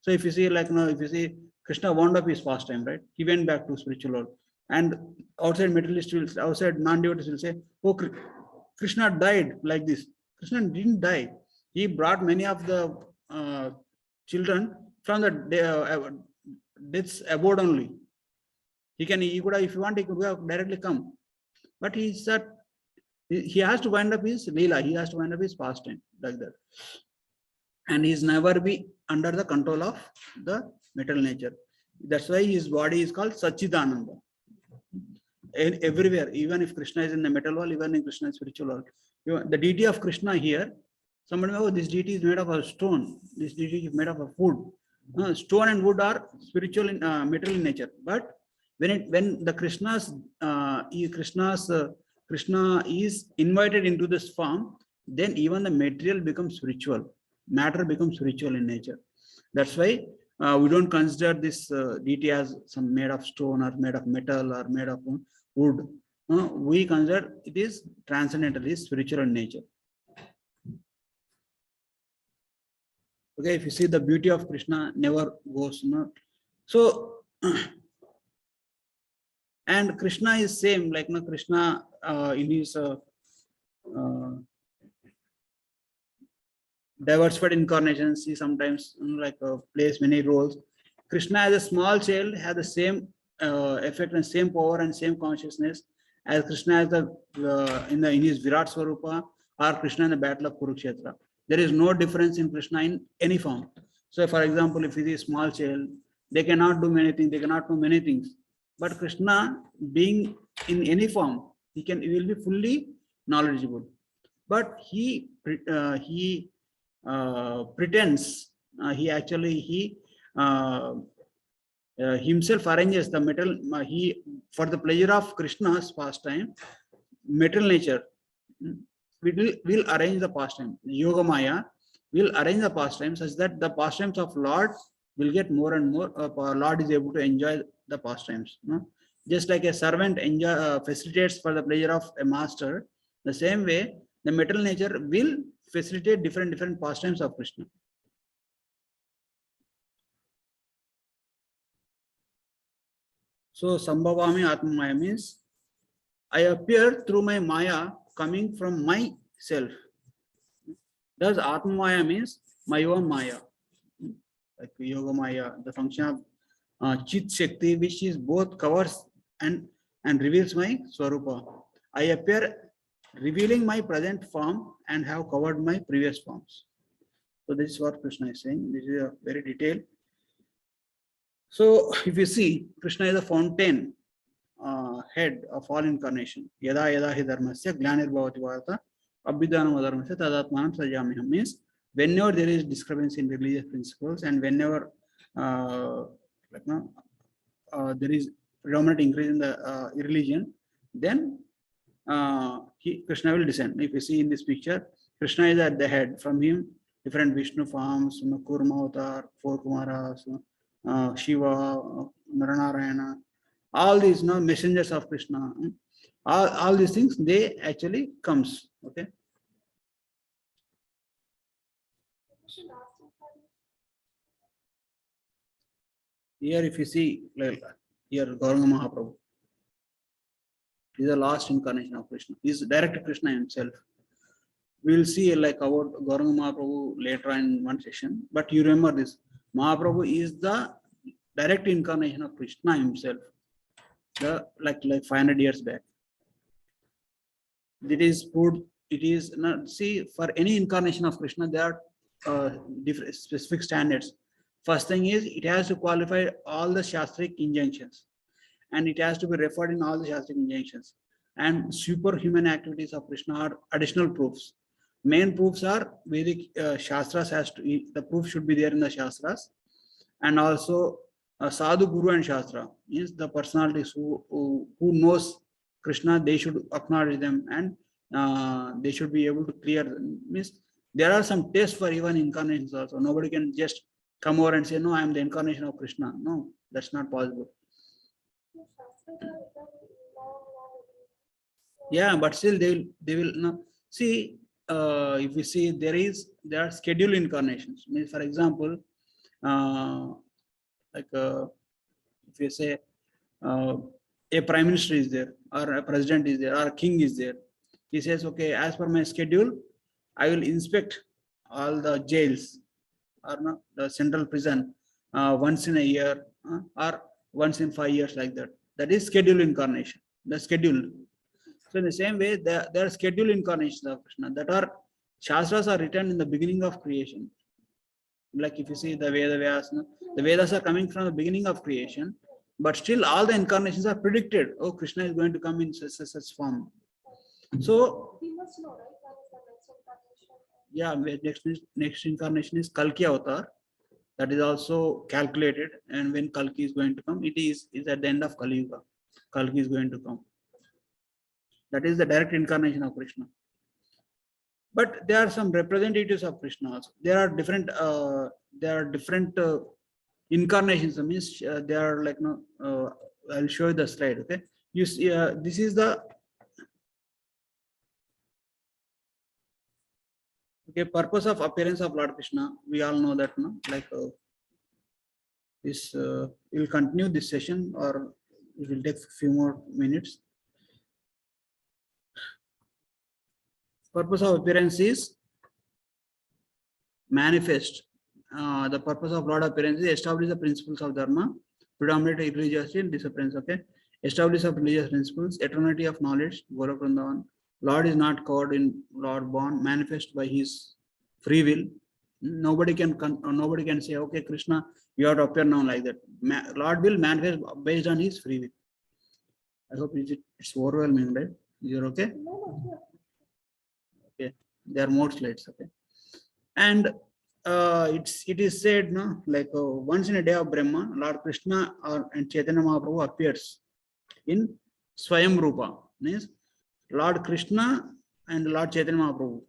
So if you see, like if you see, Krishna wound up his pastime, right? He went back to spiritual world, and outside materialists will, outside non-devotees will say, "Oh, Krishna died like this." Krishna didn't die. He brought many of the children from the death's abode only. He could have, if you want, he could have directly come, but he said he has to wind up his leela. He has to wind up his pastime like that, and he's never be under the control of the material nature. That's why his body is called Sachidananda. Everywhere, even if Krishna is in the material world, even in Krishna's spiritual world, the deity of Krishna here, somebody knows this deity is made of a stone. This deity is made of a wood. Stone and wood are spiritual in material in nature. But when the Krishna is invited into this form, then even the material becomes spiritual. Matter becomes spiritual in nature. That's why we don't consider this deity as some made of stone or made of metal or made of wood. We consider it is transcendental, is spiritual in nature. Okay, if you see, the beauty of Krishna never goes. So, and Krishna is same, like Krishna in his diversified incarnations, he sometimes plays many roles. Krishna as a small child has the same effect and same power and same consciousness as Krishna as in his Virat Swarupa or Krishna in the battle of Kurukshetra. There is no difference in Krishna in any form. So, for example, if he is a small child, they cannot do many things, they cannot know many things. But Krishna, being in any form, he will be fully knowledgeable. But he pretends, he himself arranges the metal, for the pleasure of Krishna's pastime, metal nature will arrange the pastime. Yoga Maya will arrange the pastime such that the pastimes of Lord will get more and more. Lord is able to enjoy the pastimes. Just like a servant facilitates for the pleasure of a master, the same way the metal nature will facilitate different pastimes of Krishna. So Sambhavami Atma Maya means I appear through my Maya coming from myself. Thus Atma Maya means my own Maya. like Yogamaya, the function of Chit Shakti, which is both covers and reveals my Swarupa. I appear revealing my present form and have covered my previous forms. So this is what Krishna is saying. This is a very detailed. So if you see, Krishna is a fountain head of all incarnation. Yada yada hi dharmasya glanir bhavati bharata abhidhanam adharmasya tadatmanam sajamiham, means whenever there is discrepancy in religious principles and whenever like, no, there is predominant increase in the religion, then Krishna will descend. If you see in this picture, Krishna is at the head. From him, different Vishnu forms, Kurma Avatar, four Kumaras, Shiva, Naranarayana, all these messengers of Krishna, all these things, they actually comes. Okay. Here, if you see, like, here Gauranga Mahaprabhu is the last incarnation of Krishna. He is direct Krishna himself. We will see like about Gauranga Mahaprabhu later in one session. But you remember this, Mahaprabhu is the direct incarnation of Krishna himself. The like 500 years back. It is proved. It is not, see, for any incarnation of Krishna, there are different specific standards. First thing is, it has to qualify all the Shastric injunctions, and it has to be referred in all the Shastric injunctions. And superhuman activities of Krishna are additional proofs. Main proofs are Vedic Shastras has to, the proof should be there in the Shastras, and also Sadhu, Guru and Shastra means the personalities who knows Krishna, they should acknowledge them, and they should be able to clear them. Means there are some tests for even incarnations also. Nobody can just come over and say, no, I am the incarnation of Krishna. No, that's not possible. Yeah, but still they will no. See, if we see, there are scheduled incarnations. Means, for example, like if you say a prime minister is there, or a president is there, or a king is there, he says, okay, as per my schedule, I will inspect all the jails or no, the central prison once in a year or once in 5 years, like that. That is scheduled incarnation. The scheduled. So in the same way, there are scheduled incarnations of Krishna that are Shastras are written in the beginning of creation. Like if you see the Vedas, the Vedas are coming from the beginning of creation, but still all the incarnations are predicted. Oh, Krishna is going to come in such form. So we must know, right? Yeah, next incarnation is Kalki Avatar. That is also calculated, and when Kalki is going to come, it is at the end of Kali Yuga. Kalki is going to come. That is the direct incarnation of Krishna. But there are some representatives of Krishna also. There are different incarnations. That means they are like I'll show you the slide. Okay, you see, this is the purpose of appearance of Lord Krishna. We all know that, like this. We'll continue this session, or it will take a few more minutes. Purpose of appearance is manifest. The purpose of Lord appearance is establish the principles of Dharma, predominantly religiosity and disciplines. Okay, establish of religious principles, eternity of knowledge, Golok Vrindavan. Lord is not covered in Lord born, manifest by his free will. Nobody can say, okay, Krishna, you have to appear now, like that. Lord will manifest based on his free will. I hope it's overwhelming, right? You're okay? Okay, there are more slides. Okay, and it is said, no, like once in a day of Brahma, Lord Krishna and Chaitanya Mahaprabhu appears in Swayam Rupa, means Lord Krishna and Lord Chaitanya Mahaprabhu.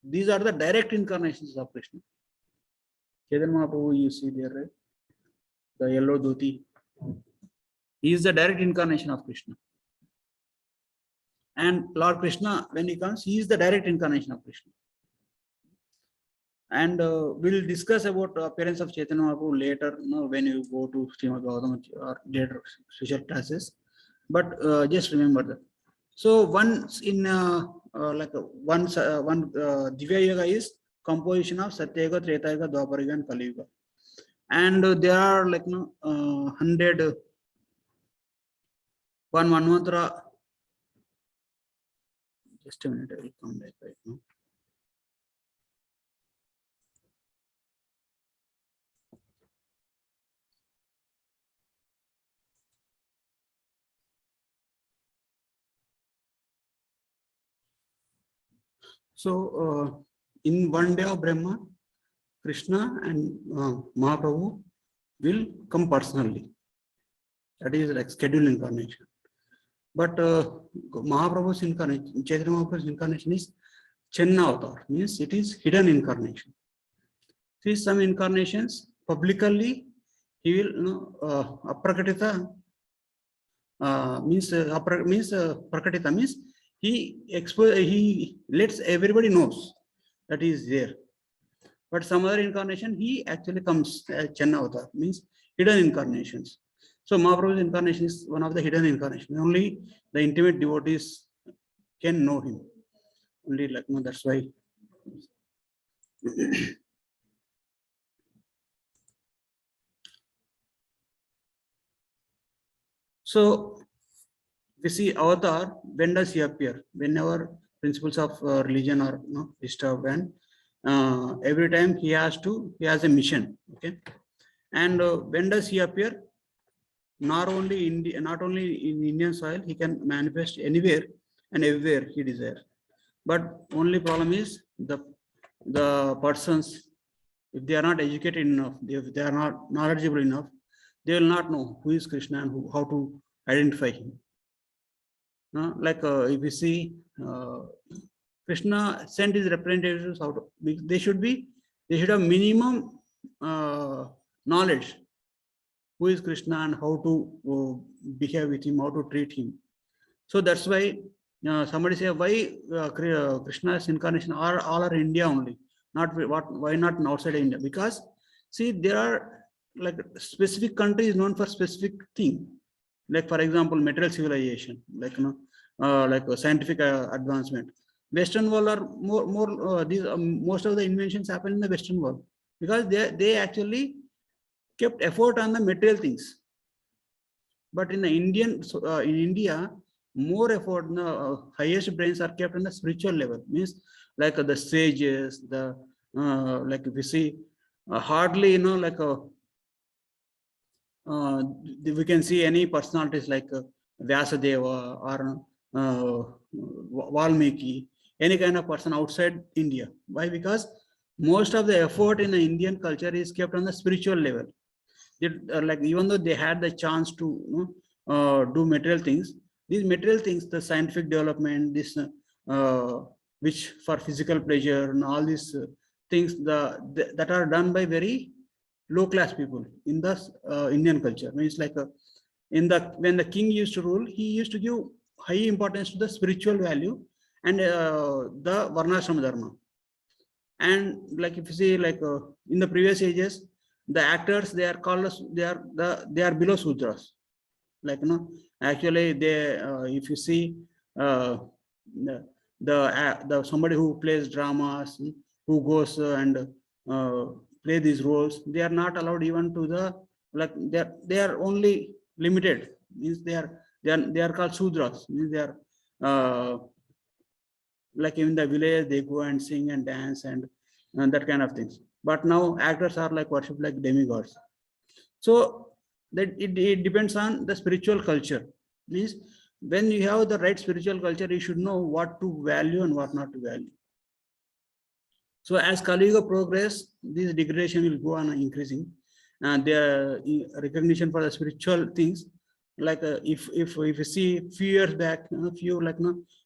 These are the direct incarnations of Krishna. Chaitanya Mahaprabhu, you see there, right? The yellow dhoti. He is the direct incarnation of Krishna. And Lord Krishna, when he comes, he is the direct incarnation of Krishna. And we'll discuss about the appearance of Chaitanya Mahaprabhu later, when you go to Srimad Bhagavatam or later special classes. But just remember that. So once in one Divya Yoga is composition of Satya Yuga, Treta Yuga, Dwapara Yuga and Kali Yuga. And there are like 100 one mantra. Just a minute, I will come back right now. So in one day of Brahma, Krishna and Mahaprabhu will come personally. That is like scheduled incarnation. But Mahaprabhu's incarnation, Chaitanya Mahaprabhu's incarnation is Chenna avatar, means it is hidden incarnation. See, some incarnations publicly he will aprakatita means prakatita means he lets everybody knows that he is there. But some other incarnation he actually comes Chenna avatar, means hidden incarnations. So Mahaprabhu's incarnation is one of the hidden incarnations. Only the intimate devotees can know him. Only like that's why. So we see avatar, when does he appear? Whenever principles of religion are disturbed, and every time he has a mission. Okay, and when does he appear? Not only in Indian soil, he can manifest anywhere and everywhere he desires. But only problem is the persons, if they are not educated enough, if they are not knowledgeable enough, they will not know who is Krishna and how to identify him. Like if we see Krishna sent his representatives out, they should have minimum knowledge who is Krishna and how to behave with him, how to treat him. So that's why somebody say, why Krishna's incarnation all are India only, why not outside India? Because see, there are like specific countries known for specific thing, like for example material civilization, like like scientific advancement. Western world are more these most of the inventions happen in the Western world, because they actually kept effort on the material things. But in the in India, more effort, highest brains are kept on the spiritual level. Means like the sages, like if you see, hardly like we can see any personalities like Vyasadeva or Valmiki, any kind of person outside India. Why? Because most of the effort in the Indian culture is kept on the spiritual level. Like even though they had the chance to do material things, these material things, the scientific development, which for physical pleasure and all these things, that are done by very low class people in the Indian culture. Means like when the king used to rule, he used to give high importance to the spiritual value and the varnashrama dharma. And like if you see, like in the previous ages, the actors, they are called as they are below sudras. Like actually they if you see the somebody who plays dramas, who goes and play these roles, they are not allowed even to the, like they are only limited. Means they are called sudras. Means they are like in the village they go and sing and dance and that kind of things. But now actors are like worshipped like demigods. So that it depends on the spiritual culture. Means when you have the right spiritual culture, you should know what to value and what not to value. So as Kali Yuga progress, this degradation will go on increasing, and the recognition for the spiritual things. Like if you see few years back, few like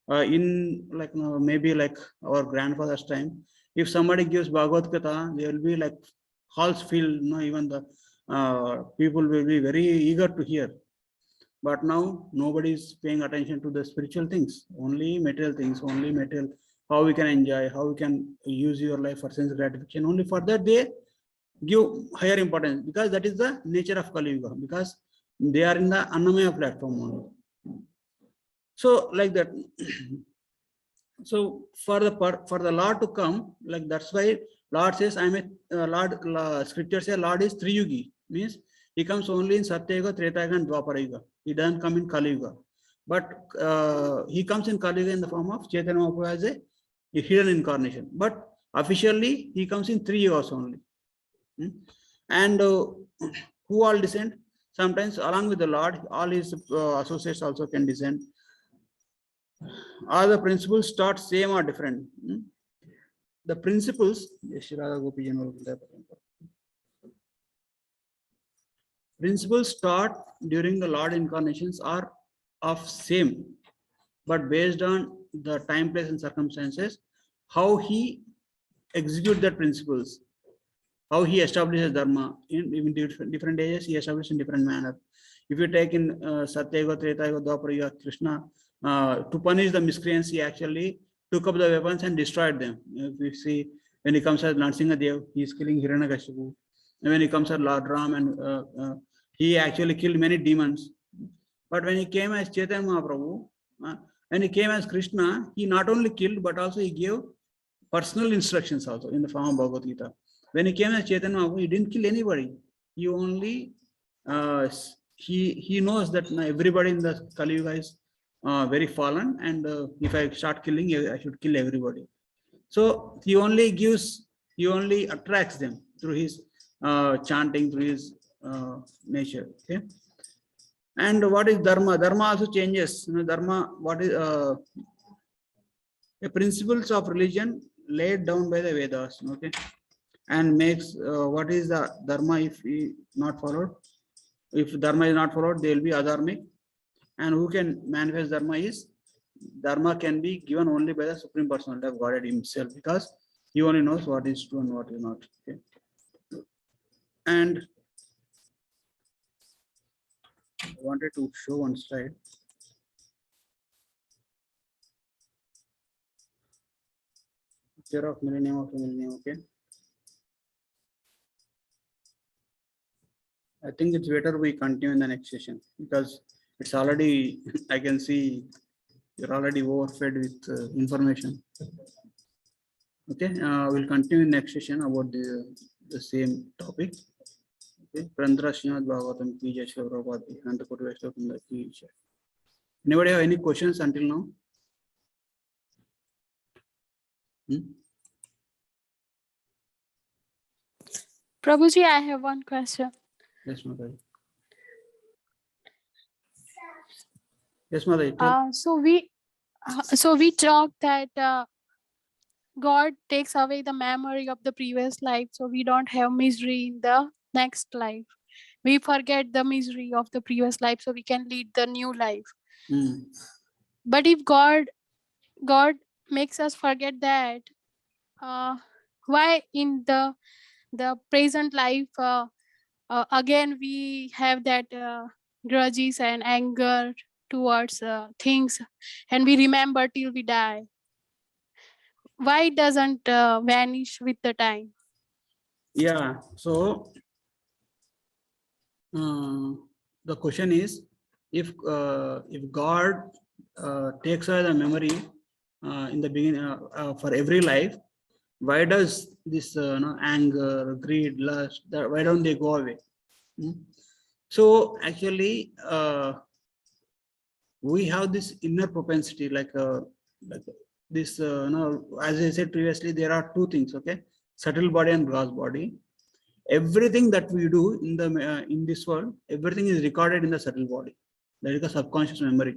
in like maybe like our grandfather's time, if somebody gives Bhagavad Gita, there will be like halls filled. Even the people will be very eager to hear. But now nobody is paying attention to the spiritual things, only material things, only material, how we can enjoy, how we can use your life for sense gratification. Only for that they give higher importance, because that is the nature of Kali Yuga, because they are in the Annamaya platform only. So like that, So for the Lord to come, like that's why Lord says, I'm a scripture says Lord is Three Yugi, means he comes only in Satya Yuga, Treta Yuga and Dwapara Yuga. He doesn't come in Kali Yuga. But he comes in Kali Yuga in the form of Chaitanya Mahaprabhu as a hidden incarnation. But officially he comes in 3 years only. And who all descend? Sometimes along with the Lord, all his associates also can descend. Are the principles start same or different? The principles, principles start during the Lord incarnations are of same, but based on the time, place, and circumstances, how he execute the principles, how he establishes dharma in different ages, he established in different manner. If you take in Satya Yuga, Treta Yuga, Dwapara Yuga, Krishna, to punish the miscreants, he actually took up the weapons and destroyed them. If you see, when he comes as Narsinga Dev, he is killing Hiranyakashipu. And when he comes as Lord Ram, and he actually killed many demons. But when he came as Chaitanya Mahaprabhu, when he came as Krishna, he not only killed, but also he gave personal instructions also in the form of Bhagavad Gita. When he came as Chaitanya Mahaprabhu, he didn't kill anybody. He only, he knows that everybody in the Kali Yuga is very fallen, and if I start killing, I should kill everybody. So he only attracts them through his chanting, through his nature. Okay. And what is dharma? Dharma also changes. Dharma, what is the principles of religion laid down by the Vedas. Okay, and makes what is the dharma if we not followed? If dharma is not followed, there will be adharmic. And who can manifest dharma is dharma can be given only by the Supreme Personality of Godhead himself, because he only knows what is true and what is not. Okay. And I wanted to show one slide. Picture of millennium of millennium. Okay. I think it's better we continue in the next session, because it's already, I can see you're already overfed with information. Okay, we'll continue in next session about the same topic. Okay, Prandra Srimad Bhagavatam ki jai, Shri Prabhupada ki, Ananta Koti Vaishnava Vrinda ki jai. Anybody have any questions until now? Prabhuji, I have one question. Yes, Mother. Yes, Mother. So we talked that God takes away the memory of the previous life, so we don't have misery in the next life. We forget the misery of the previous life, so we can lead the new life. But if God makes us forget that, why in the present life again we have that grudges and anger towards things, and we remember till we die? Why it doesn't vanish with the time? Yeah, so the question is, if God takes away the memory in the beginning for every life, why does this anger, greed, lust, why don't they go away? So actually we have this inner propensity, like this as I said previously, there are two things. Okay, subtle body and gross body. Everything that we do in this world, everything is recorded in the subtle body. That is the subconscious memory,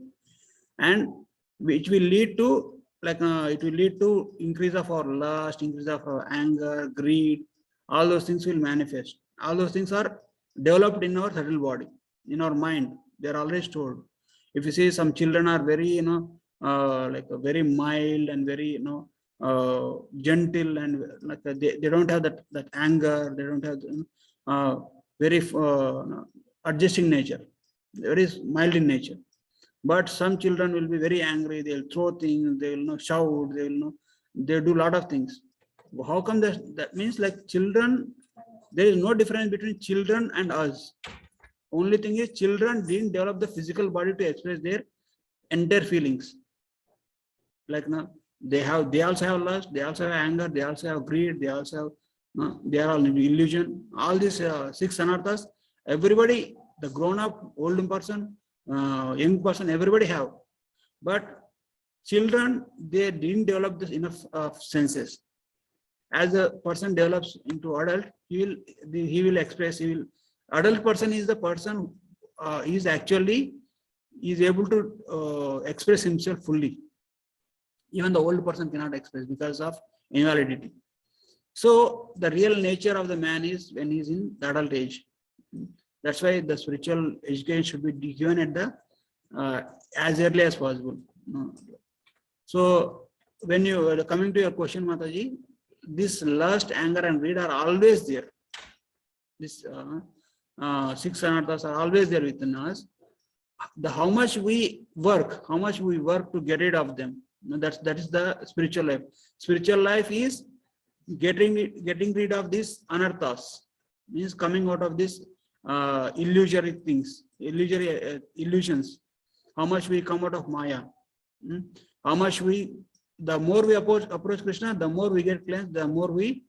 and which will lead to it will lead to increase of our lust, increase of our anger, greed. All those things will manifest. All those things are developed in our subtle body, in our mind. They are already stored. If you see, some children are very very mild and very gentle, and like they don't have that anger, they don't have very adjusting nature, very mild in nature. But some children will be very angry, they'll throw things, they will shout, they do a lot of things. How come that means, like, children, there is no difference between children and us. Only thing is, children didn't develop the physical body to express their entire feelings. Like now, They also have lust, they also have anger, they also have greed, they also have, they are all in illusion. All these six anarthas, everybody, the grown up, old person, young person, everybody have. But children, they didn't develop this enough senses. As a person develops into adult, he will express. Adult person is the person is actually is able to express himself fully. Even the old person cannot express because of invalidity. So the real nature of the man is when he is in the adult age. That's why the spiritual education should be given at the as early as possible. So when you coming to your question, Mataji, this lust, anger, and greed are always there. This six anarthas are always there within us. How much we work to get rid of them. That is the spiritual life. Spiritual life is getting rid of these anarthas, means coming out of these illusory things, illusions. How much we come out of Maya. How much the more we approach Krishna, the more we get cleansed, the more we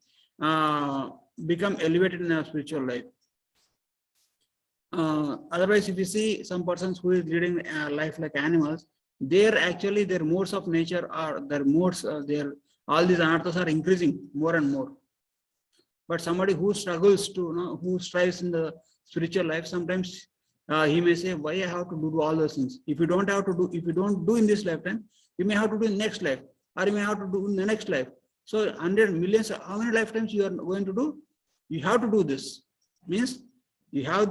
become elevated in our spiritual life. Otherwise, if you see some persons who is leading life like animals, their modes of nature are their modes, all these anarthas are increasing more and more. But somebody who struggles to, who strives in the spiritual life, sometimes he may say, why I have to do all those things? If you don't do in this lifetime, you may have to do in next life, or you may have to do in the next life. So 100 millions, how many lifetimes you are going to do? You have to do this. Means you have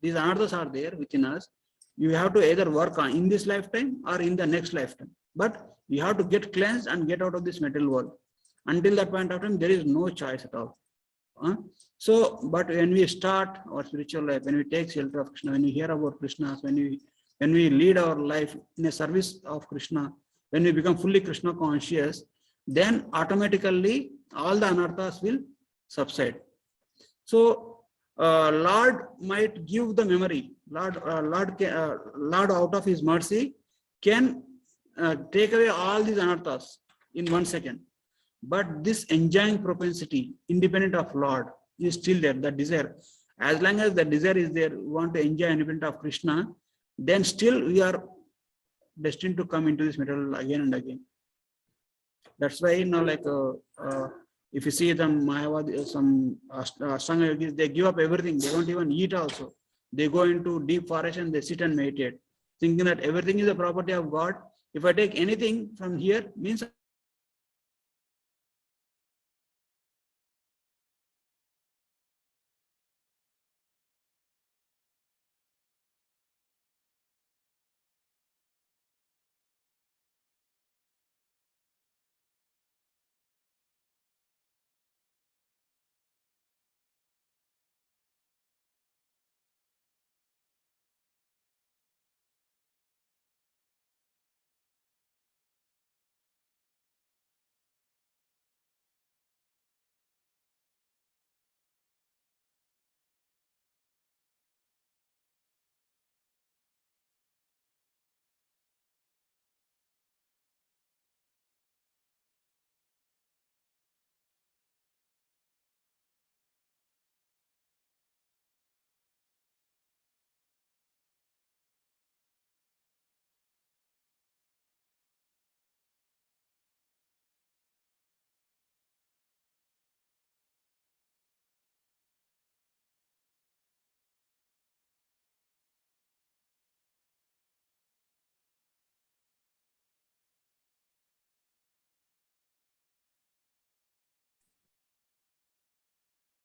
these anarthas are there within us. You have to either work on in this lifetime or in the next lifetime. But you have to get cleansed and get out of this material world. Until that point of time, there is no choice at all. So, but when we start our spiritual life, when we take shelter of Krishna, when we hear about Krishna, when we lead our life in a service of Krishna, when we become fully Krishna conscious, then automatically all the anarthas will subside. So Lord might give the memory. Lord out of his mercy can take away all these anarthas in 1 second. But this enjoying propensity, independent of Lord, is still there. The desire, as long as the desire is there, we want to enjoy independent of Krishna, then still we are destined to come into this material again and again. That's why, if you see them Mayavadi, some Ashtanga yogis, they give up everything. They don't even eat also. They go into deep forest and they sit and meditate, thinking that everything is a property of God. If I take anything from here, means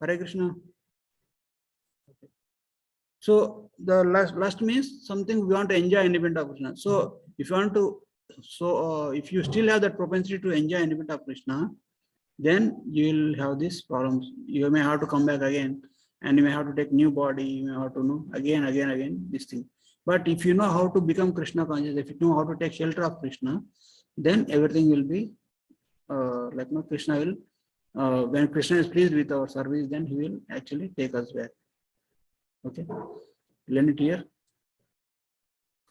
Hare Krishna. So the last means something we want to enjoy independent of Krishna. So if you want to, if you still have that propensity to enjoy independent of Krishna, then you will have these problems. You may have to come back again, and you may have to take new body. You may have to know again this thing. But if you know how to become Krishna conscious, if you know how to take shelter of Krishna, then everything will be Krishna will. When Krishna is pleased with our service, then he will actually take us back. Okay, learn it here.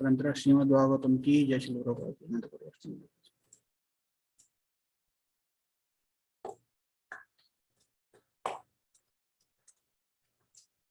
Krantara Srimad Bhagavatam ki Jai Shri Prabhupada.